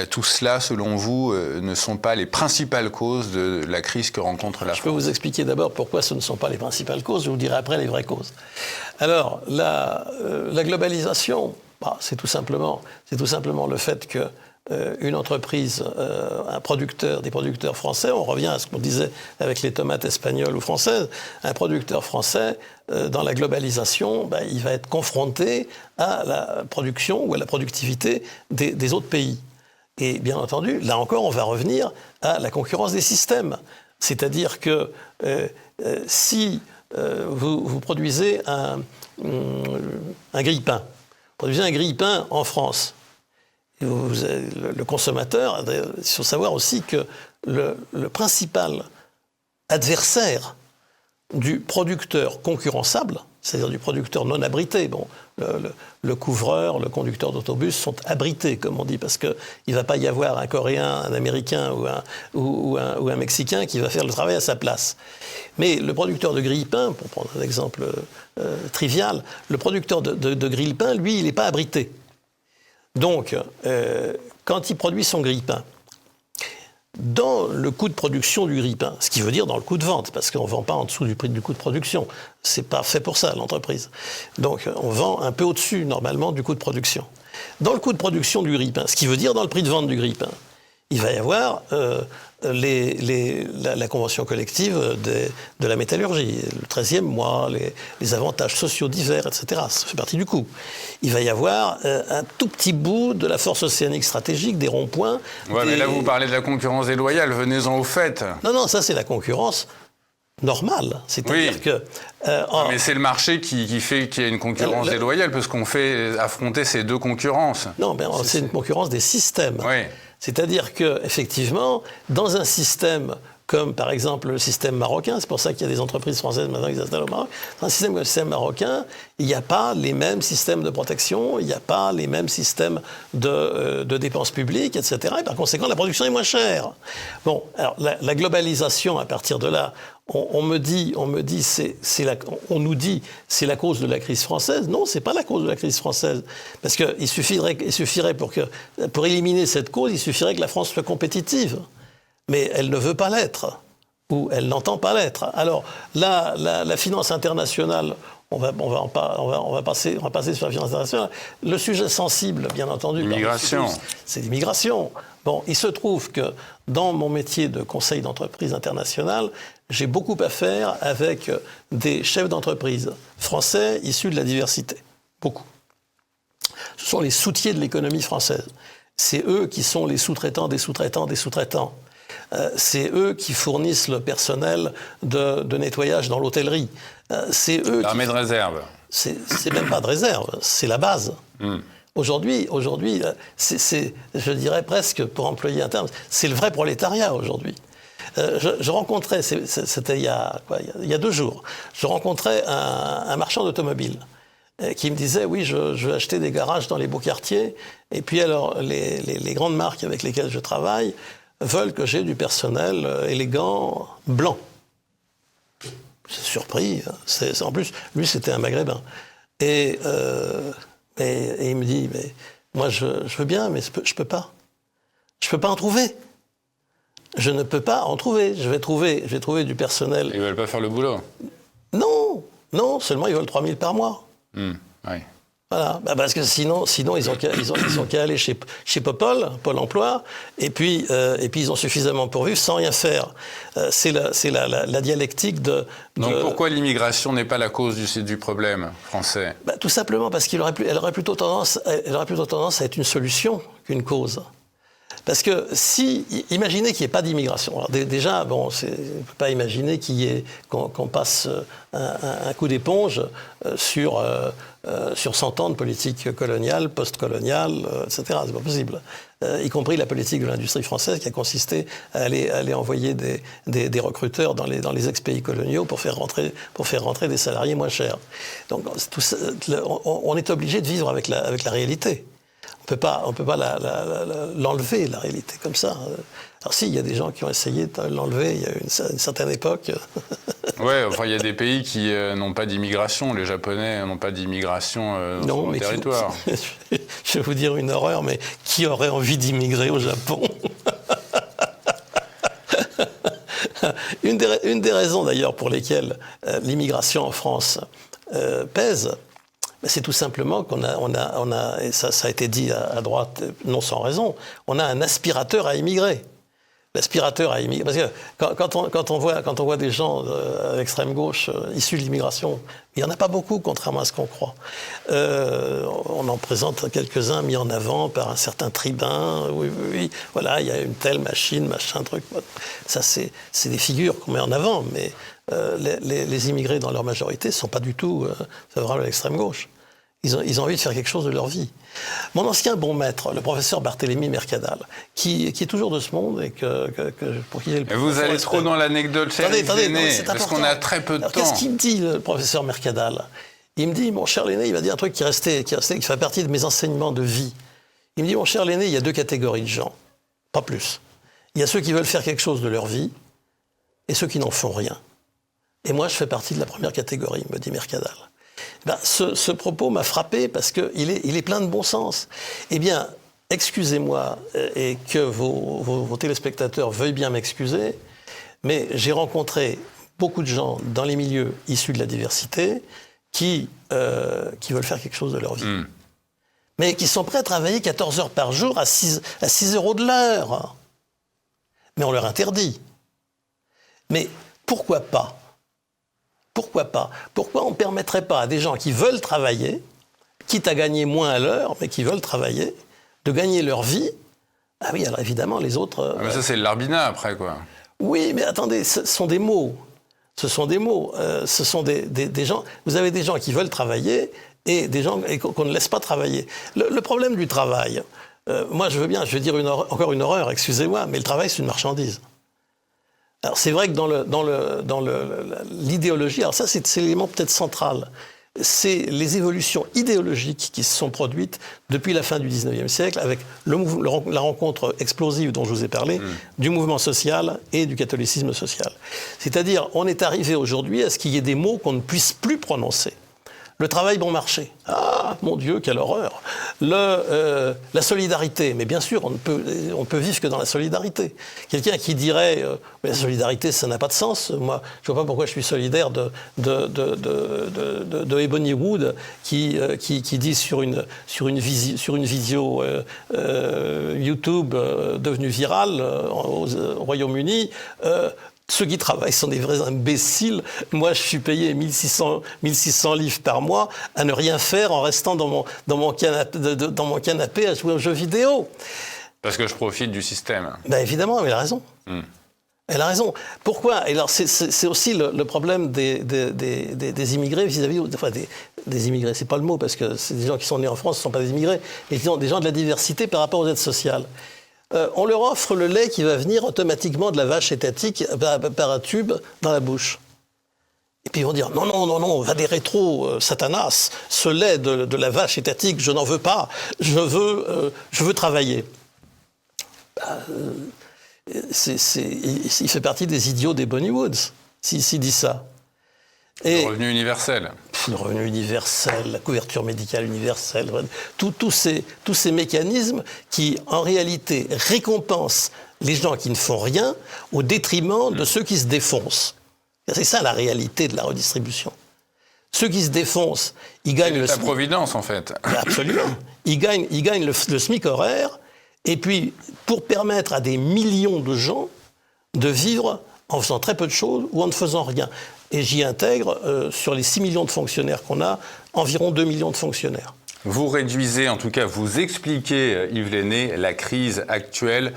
Tout cela, selon vous, ne sont pas les principales causes de la crise que rencontre la France. Je peux vous expliquer d'abord pourquoi ce ne sont pas les principales causes. Je vous dirai après les vraies causes. Alors, la globalisation, c'est tout simplement le fait que une entreprise, des producteurs français, on revient à ce qu'on disait avec les tomates espagnoles ou françaises, un producteur français, dans la globalisation, il va être confronté à la production ou à la productivité des autres pays. Et bien entendu, là encore, on va revenir à la concurrence des systèmes. C'est-à-dire que si vous produisez un grille-pain. Vous produisez un grille-pain en France. Le consommateur, il faut savoir aussi que le principal adversaire du producteur concurrençable, c'est-à-dire du producteur non abrité. Bon, le couvreur, le conducteur d'autobus sont abrités, comme on dit, parce qu'il ne va pas y avoir un Coréen, un Américain ou un Mexicain qui va faire le travail à sa place. Mais le producteur de grille-pain, pour prendre un exemple trivial, le producteur de grille-pain, lui, il n'est pas abrité. Donc, quand il produit son grille-pain, dans le coût de production du grille-pain, ce qui veut dire dans le coût de vente, parce qu'on ne vend pas en dessous du prix du coût de production. Ce n'est pas fait pour ça, l'entreprise. Donc, on vend un peu au-dessus, normalement, du coût de production. Dans le coût de production du grille-pain, ce qui veut dire dans le prix de vente du grille-pain, il va y avoir la convention collective de la métallurgie, le 13e mois, les avantages sociaux divers, etc. Ça fait partie du coût. Il va y avoir un tout petit bout de la force océanique stratégique, des ronds-points. Ouais, mais là, vous parlez de la concurrence déloyale. Venez-en au fait. Non, ça, c'est la concurrence normale. C'est-à-dire que... mais c'est le marché qui fait qu'il y a une concurrence déloyale, parce qu'on fait affronter ces deux concurrences. Non, mais c'est une concurrence des systèmes. Oui. C'est-à-dire qu'effectivement, dans un système comme par exemple le système marocain, c'est pour ça qu'il y a des entreprises françaises maintenant qui s'installent au Maroc, dans un système comme le système marocain, il n'y a pas les mêmes systèmes de protection, il n'y a pas les mêmes systèmes de dépenses publiques, etc. Et par conséquent, la production est moins chère. Bon, alors la globalisation, à partir de là, on nous dit c'est la cause de la crise française. Non, c'est pas la cause de la crise française, parce qu'il suffirait pour éliminer cette cause, il suffirait que la France soit compétitive, mais elle ne veut pas l'être ou elle n'entend pas l'être. Alors là, la finance internationale, on va passer sur la finance internationale. Le sujet sensible, bien entendu, l'immigration, c'est l'immigration. Bon, il se trouve que dans mon métier de conseil d'entreprise internationale, j'ai beaucoup à faire avec des chefs d'entreprise français issus de la diversité. Beaucoup. Ce sont les soutiers de l'économie française. C'est eux qui sont les sous-traitants des sous-traitants des sous-traitants. C'est eux qui fournissent le personnel de nettoyage dans l'hôtellerie. C'est eux l'armée de réserve. C'est même pas de réserve, c'est la base. Aujourd'hui, je dirais presque, pour employer un terme, c'est le vrai prolétariat aujourd'hui. Je rencontrais, c'était il y a 2 jours, je rencontrais un marchand d'automobile qui me disait, oui, je veux acheter des garages dans les beaux quartiers, et puis alors les grandes marques avec lesquelles je travaille veulent que j'ai du personnel élégant, blanc. C'est surpris. En plus, lui, c'était un Maghrébin. Et il me dit, mais moi, je veux bien, mais je peux pas. Je peux pas en trouver. Je ne peux pas en trouver. Je vais trouver du personnel. Ils veulent pas faire le boulot. Non, seulement ils veulent 3 000 par mois. Oui. Voilà, parce que sinon ils ont qu'à aller chez Pôle emploi, et puis ils ont suffisamment pour vivre sans rien faire. C'est la dialectique de... Donc pourquoi l'immigration n'est pas la cause du problème français ? Tout simplement parce qu'elle aurait plutôt tendance à être une solution qu'une cause. Parce que imaginez qu'il n'y ait pas d'immigration. Alors déjà, on ne peut pas imaginer qu'on passe un coup d'éponge sur 100 ans de politique coloniale, post-coloniale, etc. C'est pas possible. Y compris la politique de l'industrie française qui a consisté à aller envoyer des recruteurs dans les ex-pays coloniaux pour faire rentrer des salariés moins chers. Donc on est obligé de vivre avec la réalité. On peut pas l'enlever, la réalité, comme ça. Alors si, il y a des gens qui ont essayé de l'enlever, il y a une certaine époque. Oui, enfin, il y a des pays qui n'ont pas d'immigration. Les Japonais n'ont pas d'immigration sur leur territoire. Je vais vous dire une horreur, mais qui aurait envie d'immigrer au Japon ? Une des raisons, d'ailleurs, pour lesquelles l'immigration en France pèse, c'est tout simplement qu'on a et ça a été dit à droite, non sans raison, on a un aspirateur à immigrer. L'aspirateur à immigrer. Parce que quand on voit des gens à l'extrême gauche issus de l'immigration, il n'y en a pas beaucoup, contrairement à ce qu'on croit. On en présente quelques-uns mis en avant par un certain tribun. Oui, voilà, il y a une telle machine, machin, truc. Ça, c'est des figures qu'on met en avant, mais les immigrés, dans leur majorité, ne sont pas du tout favorables à l'extrême gauche. Ils ont envie de faire quelque chose de leur vie. Mon ancien bon maître, le professeur Barthélemy Mercadal, qui est toujours de ce monde et pour qui j'ai le Vous allez trop dans l'anecdote, attendez, parce qu'on a très peu de temps. Qu'est-ce qu'il me dit, le professeur Mercadal? Il me dit, mon cher Lenné, il va dire un truc qui fait partie de mes enseignements de vie. Il me dit, mon cher Lenné, il y a 2 catégories de gens, pas plus. Il y a ceux qui veulent faire quelque chose de leur vie et ceux qui n'en font rien. Et moi, je fais partie de la première catégorie, me dit Mercadal. Ce propos m'a frappé parce qu'il est plein de bon sens. Eh bien, excusez-moi et que vos téléspectateurs veuillent bien m'excuser, mais j'ai rencontré beaucoup de gens dans les milieux issus de la diversité qui veulent faire quelque chose de leur vie. Mais qui sont prêts à travailler 14 heures par jour à 6 euros de l'heure. Mais on leur interdit. Mais pourquoi pas ? Pourquoi pas ? Pourquoi on ne permettrait pas à des gens qui veulent travailler, quitte à gagner moins à l'heure, mais qui veulent travailler, de gagner leur vie ? Ah oui, alors évidemment, les autres... mais ça, c'est le larbinat, après, quoi. Oui, mais attendez, ce sont des mots. Ce sont des mots. Ce sont des gens... Vous avez des gens qui veulent travailler et des gens qu'on ne laisse pas travailler. Le problème du travail, moi, je veux bien, je vais dire encore une horreur, excusez-moi, mais le travail, c'est une marchandise. Alors c'est vrai que dans l'idéologie, alors ça c'est l'élément peut-être central, c'est les évolutions idéologiques qui se sont produites depuis la fin du 19e siècle avec la rencontre explosive dont je vous ai parlé, du mouvement social et du catholicisme social. C'est-à-dire, on est arrivé aujourd'hui à ce qu'il y ait des mots qu'on ne puisse plus prononcer. Le travail bon marché. Ah, mon Dieu, quelle horreur. La solidarité. Mais bien sûr, on peut vivre que dans la solidarité. Quelqu'un qui dirait mais la solidarité, ça n'a pas de sens. Moi, je ne vois pas pourquoi je suis solidaire de Ebony Wood qui dit sur une visio YouTube devenue virale au Royaume-Uni. Ceux qui travaillent sont des vrais imbéciles. Moi, je suis payé 1600 livres par mois à ne rien faire en restant dans mon canapé à jouer aux jeux vidéo. Parce que je profite du système. Ben évidemment, elle a raison. Elle a raison. Pourquoi ? Et alors, c'est aussi le problème des immigrés vis-à-vis... Enfin, des immigrés, c'est pas le mot, parce que c'est des gens qui sont nés en France, ce ne sont pas des immigrés, mais des gens de la diversité par rapport aux aides sociales. On leur offre le lait qui va venir automatiquement de la vache étatique par un tube dans la bouche. Et puis ils vont dire non, va des rétros, Satanas, ce lait de la vache étatique, je n'en veux pas, je veux travailler. Il fait partie des idiots des Bonnie Woods, s'il dit ça. Le revenu universel. Le revenu universel, la couverture médicale universelle, tous ces mécanismes qui, en réalité, récompensent les gens qui ne font rien au détriment de ceux qui se défoncent. C'est ça la réalité de la redistribution. Ceux qui se défoncent, ils gagnent le SMIC. Providence, en fait. Absolument. Ils gagnent le SMIC horaire, et puis, pour permettre à des millions de gens de vivre en faisant très peu de choses ou en ne faisant rien. Et j'y intègre, sur les 6 millions de fonctionnaires qu'on a, environ 2 millions de fonctionnaires. Vous réduisez, en tout cas, vous expliquez, Yves Lenné, la crise actuelle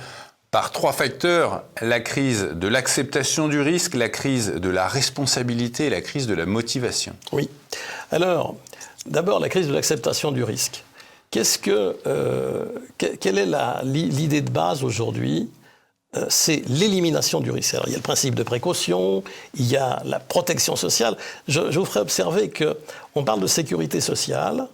par 3 facteurs. La crise de l'acceptation du risque, la crise de la responsabilité et la crise de la motivation. Oui. Alors, d'abord, la crise de l'acceptation du risque. Quelle est l'idée de base aujourd'hui ? C'est l'élimination du risque. Alors, il y a le principe de précaution, il y a la protection sociale. Je vous ferai observer qu'on parle de sécurité sociale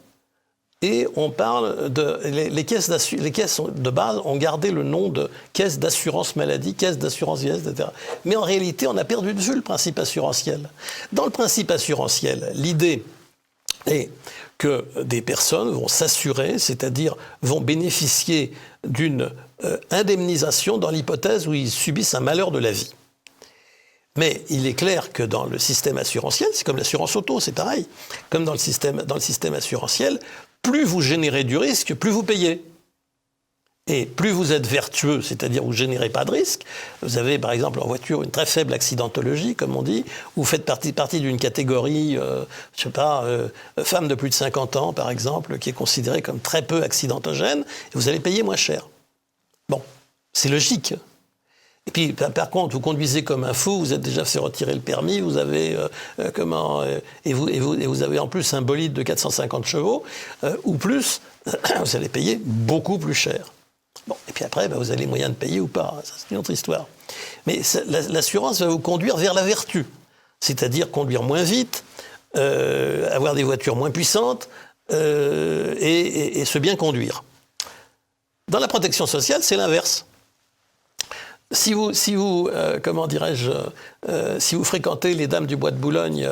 et on parle de... Les caisses de base ont gardé le nom de caisse d'assurance maladie, caisse d'assurance vieillesse, etc. Mais en réalité, on a perdu de vue le principe assurantiel. Dans le principe assurantiel, l'idée est que des personnes vont s'assurer, c'est-à-dire vont bénéficier d'une indemnisation dans l'hypothèse où ils subissent un malheur de la vie. Mais il est clair que dans le système assurantiel, c'est comme l'assurance auto, c'est pareil, comme dans le système assurantiel, plus vous générez du risque, plus vous payez. Et plus vous êtes vertueux, c'est-à-dire vous ne générez pas de risque, vous avez par exemple en voiture une très faible accidentologie, comme on dit, vous faites partie d'une catégorie, femme de plus de 50 ans par exemple, qui est considérée comme très peu accidentogène, et vous allez payer moins cher. Bon, c'est logique. Et puis, par contre, vous conduisez comme un fou, vous êtes déjà fait retirer le permis, vous avez et vous avez en plus un bolide de 450 chevaux ou plus, vous allez payer beaucoup plus cher. Bon, et puis après, vous avez les moyens de payer ou pas, ça c'est une autre histoire. Mais l'assurance va vous conduire vers la vertu, c'est-à-dire conduire moins vite, avoir des voitures moins puissantes et se bien conduire. Dans la protection sociale, c'est l'inverse. Si vous fréquentez les dames du bois de Boulogne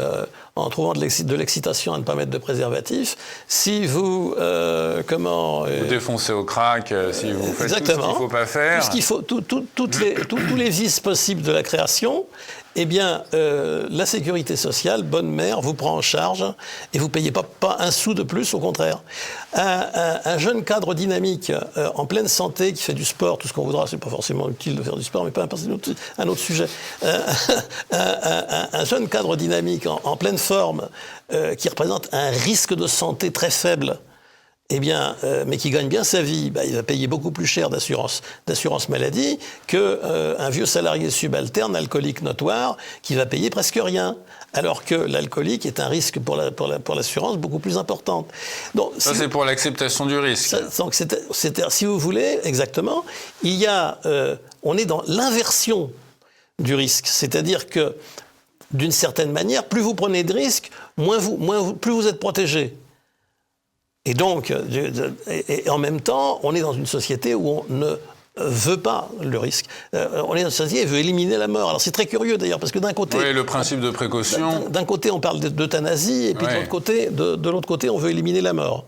en trouvant de l'excitation à ne pas mettre de préservatif, si vous vous défoncez au crack, si vous faites tout ce qu'il ne faut pas faire, tous les vices possibles de la création, eh bien, la sécurité sociale, bonne mère, vous prend en charge et vous ne payez pas un sou de plus, au contraire. Un jeune cadre dynamique, en pleine santé, qui fait du sport, tout ce qu'on voudra, c'est pas forcément utile de faire du sport, mais peu importe, c'est un autre sujet. Un jeune cadre dynamique, en pleine forme, qui représente un risque de santé très faible, eh bien, mais qui gagne bien sa vie, il va payer beaucoup plus cher d'assurance maladie qu'un vieux salarié subalterne, alcoolique notoire, qui va payer presque rien. Alors que l'alcoolique est un risque pour l'assurance beaucoup plus importante. Donc, ça, c'est pour l'acceptation du risque. Donc, si vous voulez, exactement, on est dans l'inversion du risque. C'est-à-dire que, d'une certaine manière, plus vous prenez de risques, plus vous êtes protégé. Et donc, en même temps, on est dans une société où on ne veut pas le risque. On est dans une société qui veut éliminer la mort. Alors c'est très curieux d'ailleurs, parce que d'un côté... Oui, le principe de précaution. D'un côté, on parle d'euthanasie, et puis de l'autre côté, on veut éliminer la mort.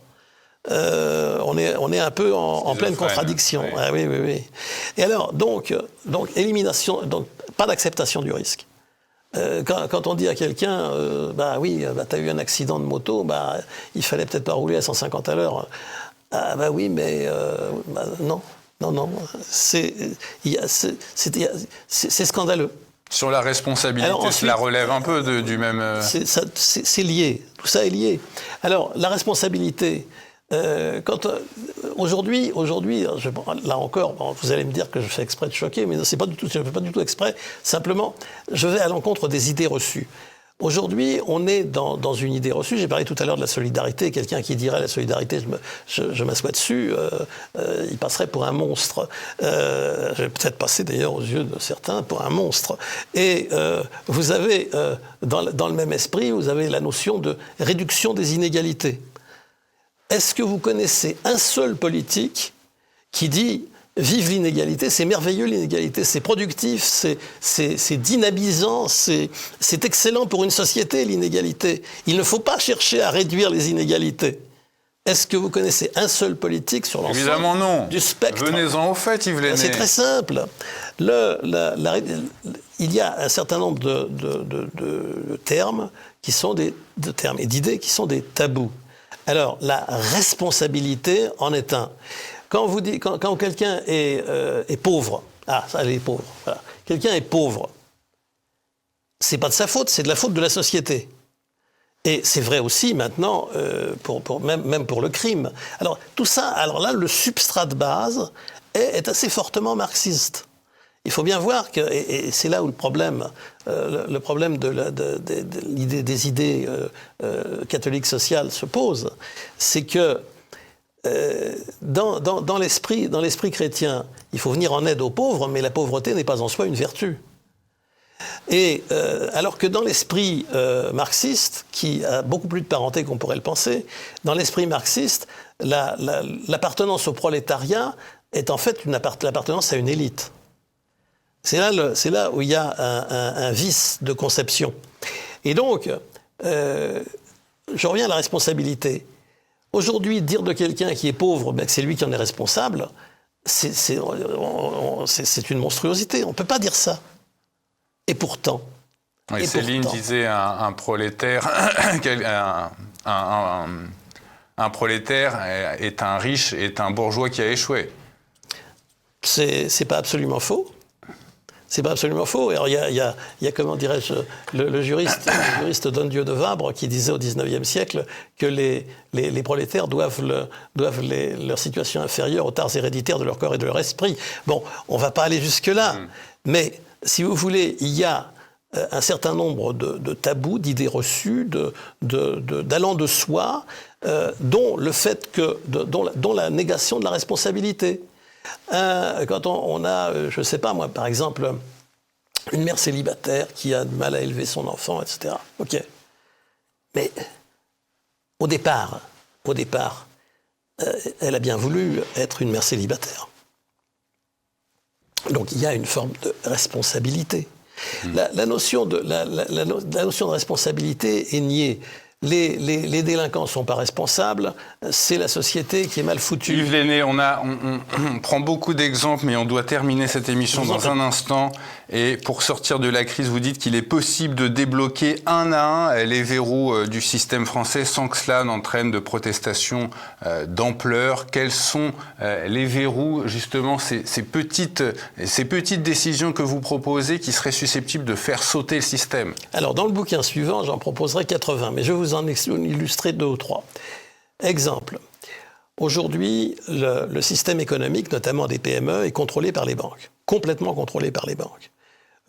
On est un peu en pleine contradiction. Oui. Ah, oui. Et alors, donc élimination, donc pas d'acceptation du risque. Quand on dit à quelqu'un, t'as eu un accident de moto, il fallait peut-être pas rouler à 150 à l'heure. Ah oui, mais non, c'est scandaleux. Sur la responsabilité, cela relève un peu du même... C'est lié, tout ça est lié. Alors, la responsabilité... Aujourd'hui, là encore, vous allez me dire que je fais exprès de choquer, mais je ne fais pas du tout exprès. Simplement, je vais à l'encontre des idées reçues. Aujourd'hui, on est dans une idée reçue. J'ai parlé tout à l'heure de la solidarité. Quelqu'un qui dirait la solidarité, je m'assois dessus, il passerait pour un monstre. Je vais peut-être passer d'ailleurs aux yeux de certains pour un monstre. Et vous avez, dans le même esprit, vous avez la notion de réduction des inégalités. Est-ce que vous connaissez un seul politique qui dit « vive l'inégalité, c'est merveilleux l'inégalité, c'est productif, c'est dynamisant, c'est excellent pour une société l'inégalité. Il ne faut pas chercher à réduire les inégalités ». Est-ce que vous connaissez un seul politique sur l'ensemble du spectre ? Venez-en au fait, Yves Lenné. C'est très simple. Il y a un certain nombre de termes qui sont et d'idées qui sont des tabous. Alors, la responsabilité en est un. Quand quelqu'un est pauvre, elle est pauvre. Voilà. Quelqu'un est pauvre. C'est pas de sa faute, c'est de la faute de la société. Et c'est vrai aussi maintenant, même pour le crime. Alors, tout ça, alors là, le substrat de base est assez fortement marxiste. Il faut bien voir que, et c'est là où le problème des idées catholiques sociales se pose, c'est que dans l'esprit chrétien, il faut venir en aide aux pauvres, mais la pauvreté n'est pas en soi une vertu. Et alors que dans l'esprit marxiste, qui a beaucoup plus de parenté qu'on pourrait le penser, dans l'esprit marxiste, l'appartenance au prolétariat est en fait l'appartenance à une élite. C'est là où il y a un vice de conception. Et donc, je reviens à la responsabilité. Aujourd'hui, dire de quelqu'un qui est pauvre que c'est lui qui en est responsable, c'est une monstruosité. On ne peut pas dire ça. Et pourtant... Oui, Céline disait un prolétaire... un prolétaire est un riche, est un bourgeois qui a échoué. C'est pas absolument faux. C'est pas absolument faux. Alors, il y a comment dirais-je, le juriste Don Dieu de Vabre qui disait au XIXe siècle que les prolétaires doivent leur situation inférieure aux tares héréditaires de leur corps et de leur esprit. Bon, on va pas aller jusque-là. Mais, si vous voulez, il y a un certain nombre de tabous, d'idées reçues, d'allant de soi, dont le fait que, dont la négation de la responsabilité. Quand on a, je ne sais pas moi, par exemple, une mère célibataire qui a du mal à élever son enfant, etc. Ok. Mais au départ, elle a bien voulu être une mère célibataire. Donc il y a une forme de responsabilité. La notion de responsabilité est niée. Les délinquants ne sont pas responsables, c'est la société qui est mal foutue. Yves Lenné, on prend beaucoup d'exemples, mais on doit terminer cette émission dans un instant. Et pour sortir de la crise, vous dites qu'il est possible de débloquer un à un les verrous du système français sans que cela n'entraîne de protestations d'ampleur. Quels sont les verrous, justement, ces petites décisions que vous proposez qui seraient susceptibles de faire sauter le système? Alors, dans le bouquin suivant, j'en proposerai 80, mais je vais vous en illustrer 2 ou 3. Exemple. Aujourd'hui, le système économique, notamment des PME, est contrôlé par les banques. Complètement contrôlé par les banques.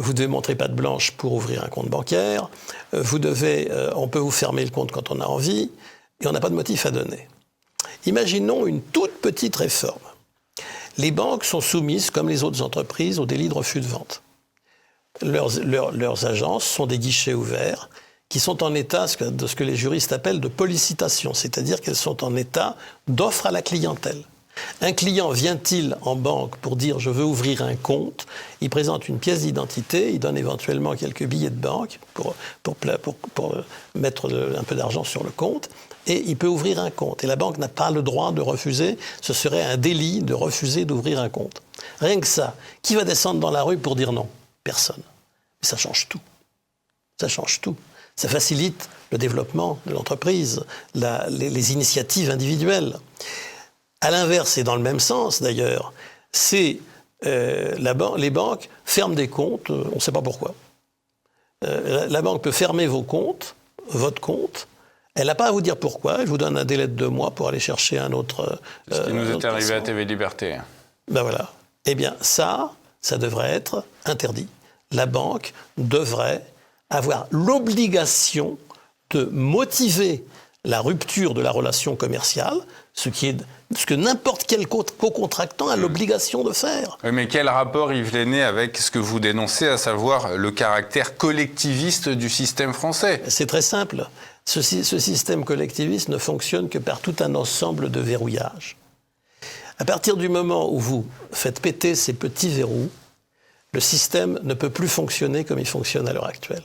Vous devez montrer patte blanche pour ouvrir un compte bancaire. On peut vous fermer le compte quand on a envie. Et on n'a pas de motif à donner. Imaginons une toute petite réforme. Les banques sont soumises, comme les autres entreprises, au délit de refus de vente. Leurs agences sont des guichets ouverts qui sont en état de ce que les juristes appellent de pollicitation, c'est-à-dire qu'elles sont en état d'offre à la clientèle. Un client vient-il en banque pour dire « je veux ouvrir un compte », il présente une pièce d'identité, il donne éventuellement quelques billets de banque pour mettre un peu d'argent sur le compte, et il peut ouvrir un compte. Et la banque n'a pas le droit de refuser, ce serait un délit de refuser d'ouvrir un compte. Rien que ça. Qui va descendre dans la rue pour dire non? Personne. Mais ça change tout. Ça change tout. Ça facilite le développement de l'entreprise, les initiatives individuelles. À l'inverse, et dans le même sens d'ailleurs, c'est les banques ferment des comptes, on ne sait pas pourquoi. La banque peut fermer vos comptes, votre compte, elle n'a pas à vous dire pourquoi, elle vous donne un délai de 2 mois pour aller chercher un autre... Ce qui nous est arrivé à TV Liberté. Ben voilà. Eh bien, ça devrait être interdit. La banque devrait avoir l'obligation de motiver la rupture de la relation commerciale, ce que n'importe quel co-contractant a l'obligation de faire. Oui, mais quel rapport, Yves Lenné, avec ce que vous dénoncez, à savoir le caractère collectiviste du système français? C'est très simple. Ce système collectiviste ne fonctionne que par tout un ensemble de verrouillages. À partir du moment où vous faites péter ces petits verrous, le système ne peut plus fonctionner comme il fonctionne à l'heure actuelle.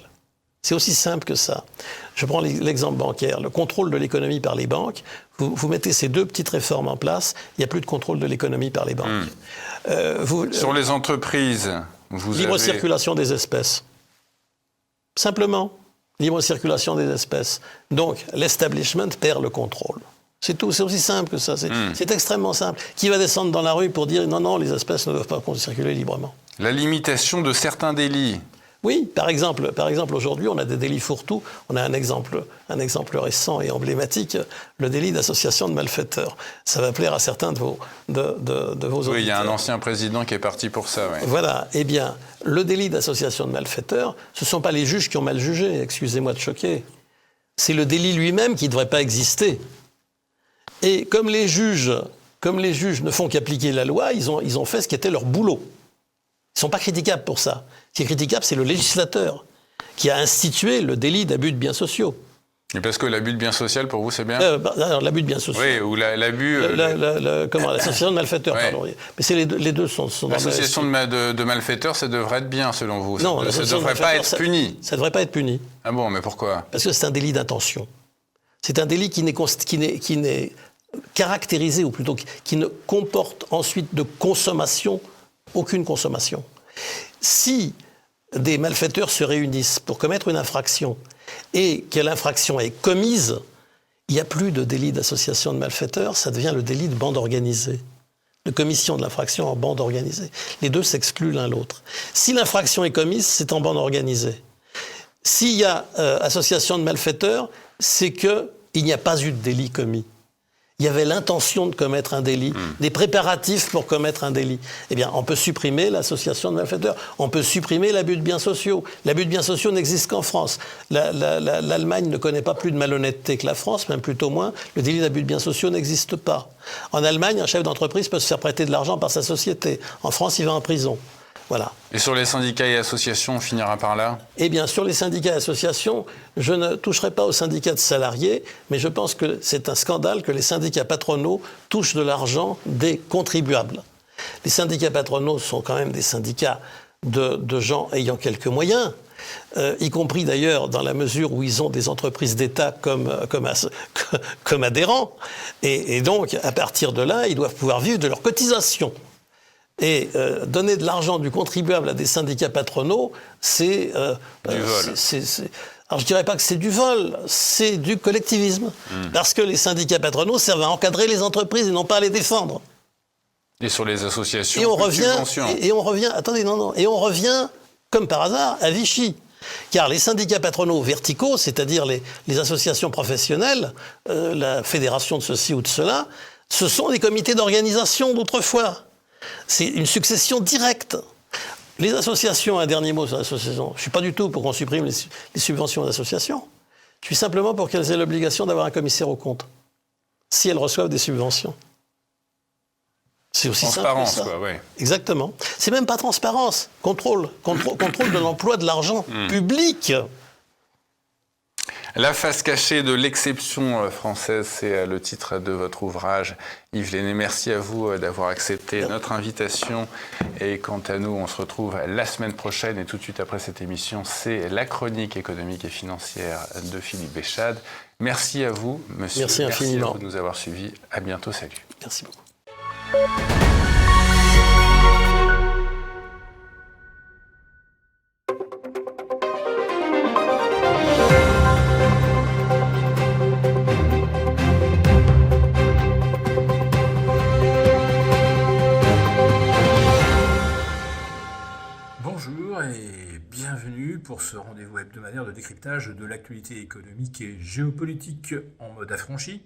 C'est aussi simple que ça. Je prends l'exemple bancaire. Le contrôle de l'économie par les banques, vous mettez ces 2 petites réformes en place, il n'y a plus de contrôle de l'économie par les banques. Sur les entreprises, libre circulation des espèces. Simplement, libre circulation des espèces. Donc, l'establishment perd le contrôle. C'est tout, c'est aussi simple que ça. C'est extrêmement simple. Qui va descendre dans la rue pour dire non, les espèces ne doivent pas circuler librement? La limitation de certains délits. Oui, par exemple, aujourd'hui, on a des délits fourre-tout. On a un exemple récent et emblématique, le délit d'association de malfaiteurs. Ça va plaire à certains de vos auditeurs. Oui, il y a un ancien président qui est parti pour ça. Oui. Voilà. Eh bien, le délit d'association de malfaiteurs, ce ne sont pas les juges qui ont mal jugé, excusez-moi de choquer. C'est le délit lui-même qui ne devrait pas exister. Et comme les juges ne font qu'appliquer la loi, ils ont fait ce qui était leur boulot. Ils ne sont pas critiquables pour ça. Ce qui est critiquable, c'est le législateur qui a institué le délit d'abus de biens sociaux. Et parce que l'abus de biens social, pour vous, c'est bien? Alors, l'abus de biens sociaux. Oui, ou l'abus... L'association de malfaiteurs, ouais. pardon. Mais les deux sont dans l'association de malfaiteurs, ça devrait être bien, selon vous. Non, ça ne devrait pas être puni. Ça ne devrait pas être puni. Ah bon, mais pourquoi? Parce que c'est un délit d'intention. C'est un délit qui n'est caractérisé, ou plutôt qui ne comporte ensuite de consommation aucune consommation. Si des malfaiteurs se réunissent pour commettre une infraction et que l'infraction est commise, il n'y a plus de délit d'association de malfaiteurs, ça devient le délit de bande organisée. de commission de l'infraction en bande organisée. Les deux s'excluent l'un l'autre. Si l'infraction est commise, c'est en bande organisée. S'il y a association de malfaiteurs, c'est qu'il n'y a pas eu de délit commis. Il y avait l'intention de commettre un délit, des préparatifs pour commettre un délit. Eh bien, on peut supprimer l'association de malfaiteurs, on peut supprimer l'abus de biens sociaux. L'abus de biens sociaux n'existe qu'en France. L'Allemagne ne connaît pas plus de malhonnêteté que la France, même plutôt moins. Le délit d'abus de biens sociaux n'existe pas. En Allemagne, un chef d'entreprise peut se faire prêter de l'argent par sa société. En France, il va en prison. Voilà. Et sur les syndicats et associations, on finira par là ? Eh bien, sur les syndicats et associations, je ne toucherai pas aux syndicats de salariés, mais je pense que c'est un scandale que les syndicats patronaux touchent de l'argent des contribuables. Les syndicats patronaux sont quand même des syndicats de gens ayant quelques moyens, y compris d'ailleurs dans la mesure où ils ont des entreprises d'État comme adhérents. Et donc, à partir de là, ils doivent pouvoir vivre de leurs cotisations. Et donner de l'argent du contribuable à des syndicats patronaux, c'est... du vol. Alors je dirais pas que c'est du vol, c'est du collectivisme. Parce que les syndicats patronaux servent à encadrer les entreprises et non pas à les défendre. Et sur les associations, et on plus de revient, subventions. et on revient, attendez, non, et on revient, comme par hasard, à Vichy. Car les syndicats patronaux verticaux, c'est-à-dire les associations professionnelles, la fédération de ceci ou de cela, ce sont les comités d'organisation d'autrefois. C'est une succession directe. Les associations, un dernier mot sur l'association. Je ne suis pas du tout pour qu'on supprime les subventions aux associations. Je suis simplement pour qu'elles aient l'obligation d'avoir un commissaire aux comptes, si elles reçoivent des subventions. C'est aussi transparence, simple que ça. Quoi, ouais. Exactement. C'est même pas transparence. Contrôle de l'emploi de l'argent public. La face cachée de l'exception française, c'est le titre de votre ouvrage. Yves Lenné, merci à vous d'avoir accepté notre invitation. Et quant à nous, on se retrouve la semaine prochaine. Et tout de suite après cette émission, c'est la chronique économique et financière de Philippe Béchade. Merci à vous, monsieur. Merci infiniment. Merci à vous de nous avoir suivis. À bientôt. Salut. Merci beaucoup. Bonjour et bienvenue pour ce rendez-vous hebdomadaire de décryptage de l'actualité économique et géopolitique en mode affranchi.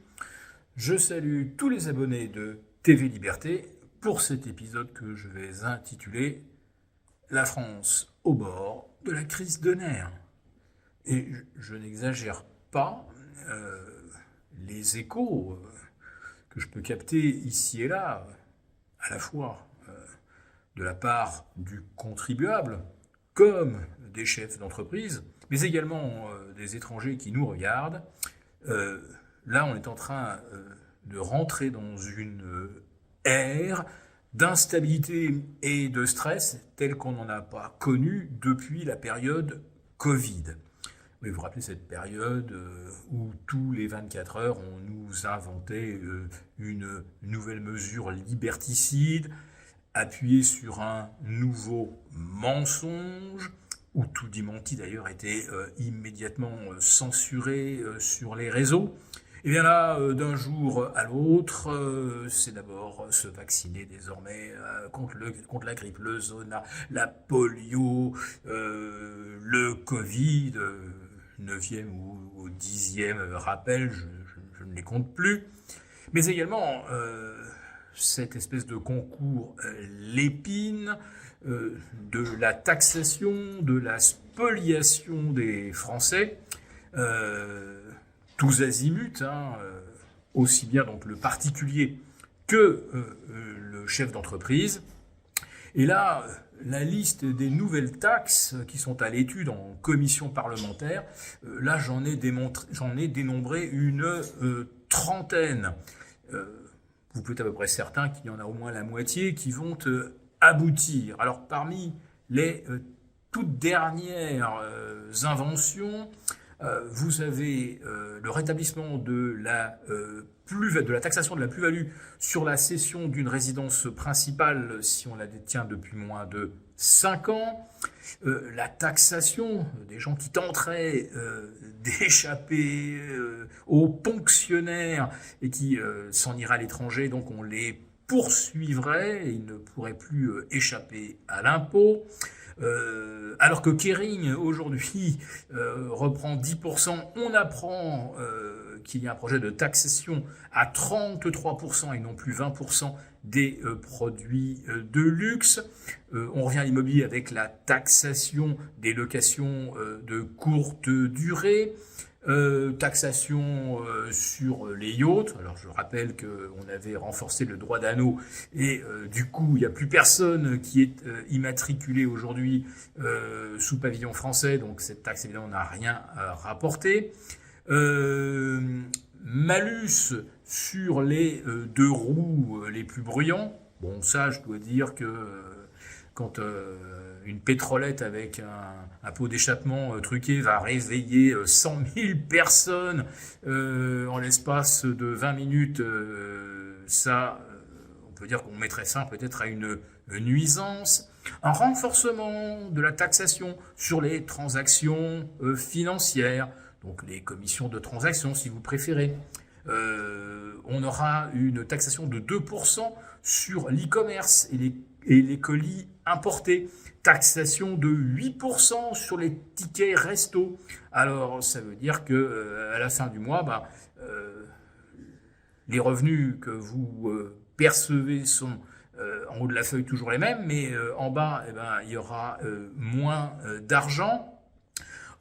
Je salue tous les abonnés de TV Liberté pour cet épisode que je vais intituler « La France au bord de la crise de nerfs ». Et je n'exagère pas, les échos que je peux capter ici et là, à la fois de la part du contribuable comme des chefs d'entreprise, mais également des étrangers qui nous regardent. Là, on est en train de rentrer dans une ère d'instabilité et de stress telle qu'on n'en a pas connu depuis la période Covid. Vous vous rappelez cette période où tous les 24 heures, on nous inventait une nouvelle mesure liberticide, appuyée sur un nouveau mensonge, où tout dit menti d'ailleurs était immédiatement censuré sur les réseaux. Et bien là, d'un jour à l'autre, c'est d'abord se vacciner désormais contre la grippe, le zona, la polio, le Covid, 9e ou 10e rappel, je ne les compte plus. Mais également cette espèce de concours l'épine, de la taxation, de la spoliation des Français, tous azimuts, aussi bien donc le particulier que le chef d'entreprise. Et là, la liste des nouvelles taxes qui sont à l'étude en commission parlementaire, là j'en ai dénombré une trentaine. Vous pouvez être à peu près certain qu'il y en a au moins la moitié qui vont aboutir. Alors parmi les toutes dernières inventions, vous avez le rétablissement de la taxation de la plus-value sur la cession d'une résidence principale si on la détient depuis moins de 5 ans, la taxation des gens qui tenteraient d'échapper aux ponctionnaires et qui s'en iraient à l'étranger, donc on les poursuivrait, il ne pourrait plus échapper à l'impôt. Alors que Kering, aujourd'hui, reprend 10%, on apprend qu'il y a un projet de taxation à 33% et non plus 20% des produits de luxe. On revient à l'immobilier avec la taxation des locations de courte durée. Taxation sur les yachts. Alors je rappelle qu'on avait renforcé le droit d'anneau et du coup il n'y a plus personne qui est immatriculé aujourd'hui sous pavillon français, donc cette taxe évidemment n'a rien rapporté. Malus sur les deux roues les plus bruyants. Bon, ça je dois dire que quand une pétrolette avec un pot d'échappement truqué va réveiller 100 000 personnes en l'espace de 20 minutes, ça, on peut dire qu'on mettrait ça peut-être à une nuisance. Un renforcement de la taxation sur les transactions financières, donc les commissions de transaction si vous préférez. On aura une taxation de 2% sur l'e-commerce et les colis importés. Taxation de 8% sur les tickets resto. Alors, ça veut dire que à la fin du mois, les revenus que vous percevez sont en haut de la feuille toujours les mêmes, mais en bas, il y aura moins d'argent.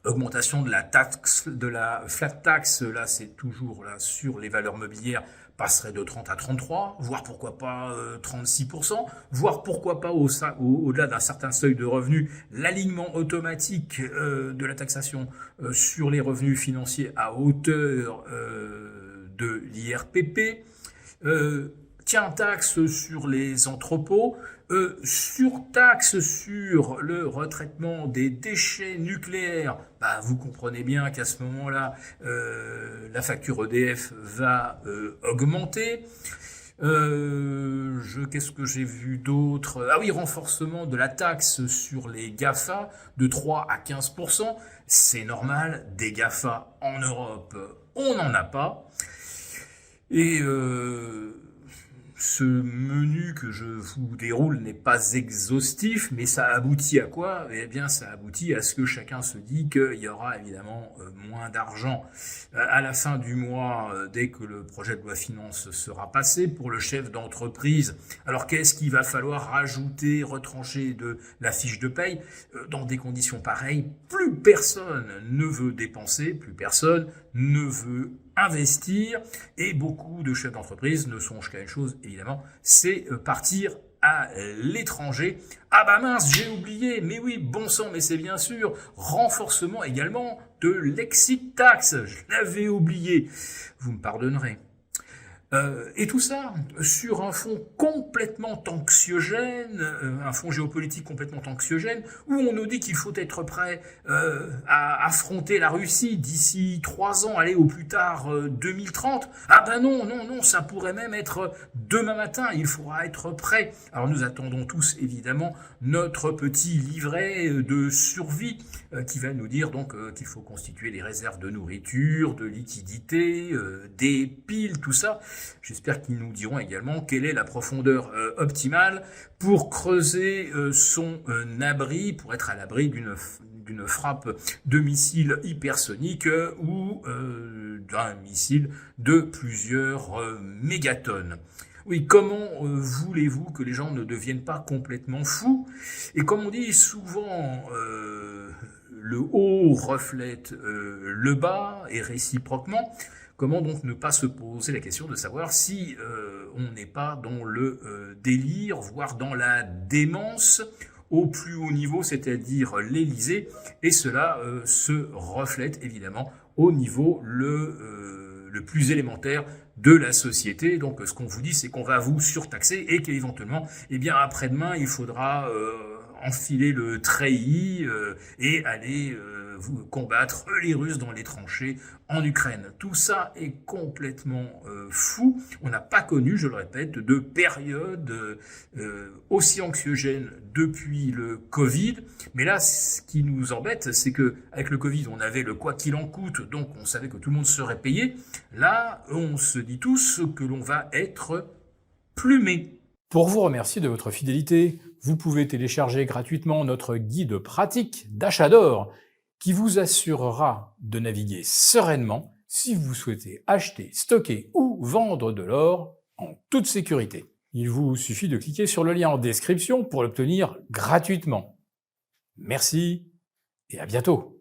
Augmentation de la taxe, de la flat tax, là c'est toujours là sur les valeurs mobilières, passerait de 30 à 33, voire pourquoi pas 36%, voire pourquoi pas au-delà d'un certain seuil de revenus, l'alignement automatique de la taxation sur les revenus financiers à hauteur de l'IRPP. Taxe sur les entrepôts, surtaxe sur le retraitement des déchets nucléaires. Vous comprenez bien qu'à ce moment-là, la facture EDF va augmenter. Qu'est-ce que j'ai vu d'autre ? Ah oui, renforcement de la taxe sur les GAFA de 3 à 15%. C'est normal, des GAFA en Europe, on n'en a pas. Et ce menu que je vous déroule n'est pas exhaustif, mais ça aboutit à quoi ? Eh bien, ça aboutit à ce que chacun se dit qu'il y aura évidemment moins d'argent à la fin du mois, dès que le projet de loi finance sera passé pour le chef d'entreprise. Alors, qu'est-ce qu'il va falloir rajouter, retrancher de la fiche de paye ? Dans des conditions pareilles, plus personne ne veut dépenser, plus personne ne veut investir, et beaucoup de chefs d'entreprise ne songent qu'à une chose, évidemment, c'est partir à l'étranger. Ah bah mince, j'ai oublié, mais oui, bon sang, mais c'est bien sûr, renforcement également de l'exit tax, je l'avais oublié, vous me pardonnerez. Et tout ça sur un fond complètement anxiogène, un fond géopolitique complètement anxiogène, où on nous dit qu'il faut être prêt à affronter la Russie d'ici 3 ans, allez au plus tard 2030. Ah ben non, ça pourrait même être demain matin, il faudra être prêt. Alors nous attendons tous évidemment notre petit livret de survie qui va nous dire donc qu'il faut constituer des réserves de nourriture, de liquidités, des piles, tout ça. J'espère qu'ils nous diront également quelle est la profondeur optimale pour creuser son abri, pour être à l'abri d'une frappe de missile hypersonique ou d'un missile de plusieurs mégatonnes. Oui, comment voulez-vous que les gens ne deviennent pas complètement fous ? Et comme on dit souvent, le haut reflète le bas et réciproquement. Comment donc ne pas se poser la question de savoir si on n'est pas dans le délire, voire dans la démence au plus haut niveau, c'est-à-dire l'Élysée, et cela se reflète évidemment au niveau le plus élémentaire de la société. Donc ce qu'on vous dit, c'est qu'on va vous surtaxer et qu'éventuellement, après-demain, il faudra enfiler le treillis et aller combattre les Russes dans les tranchées en Ukraine. Tout ça est complètement fou. On n'a pas connu, je le répète, de période aussi anxiogène depuis le Covid. Mais là, ce qui nous embête, c'est que avec le Covid, on avait le quoi qu'il en coûte, donc on savait que tout le monde serait payé. Là, on se dit tous que l'on va être plumé. Pour vous remercier de votre fidélité, vous pouvez télécharger gratuitement notre guide pratique d'achat d'or qui vous assurera de naviguer sereinement si vous souhaitez acheter, stocker ou vendre de l'or en toute sécurité. Il vous suffit de cliquer sur le lien en description pour l'obtenir gratuitement. Merci et à bientôt.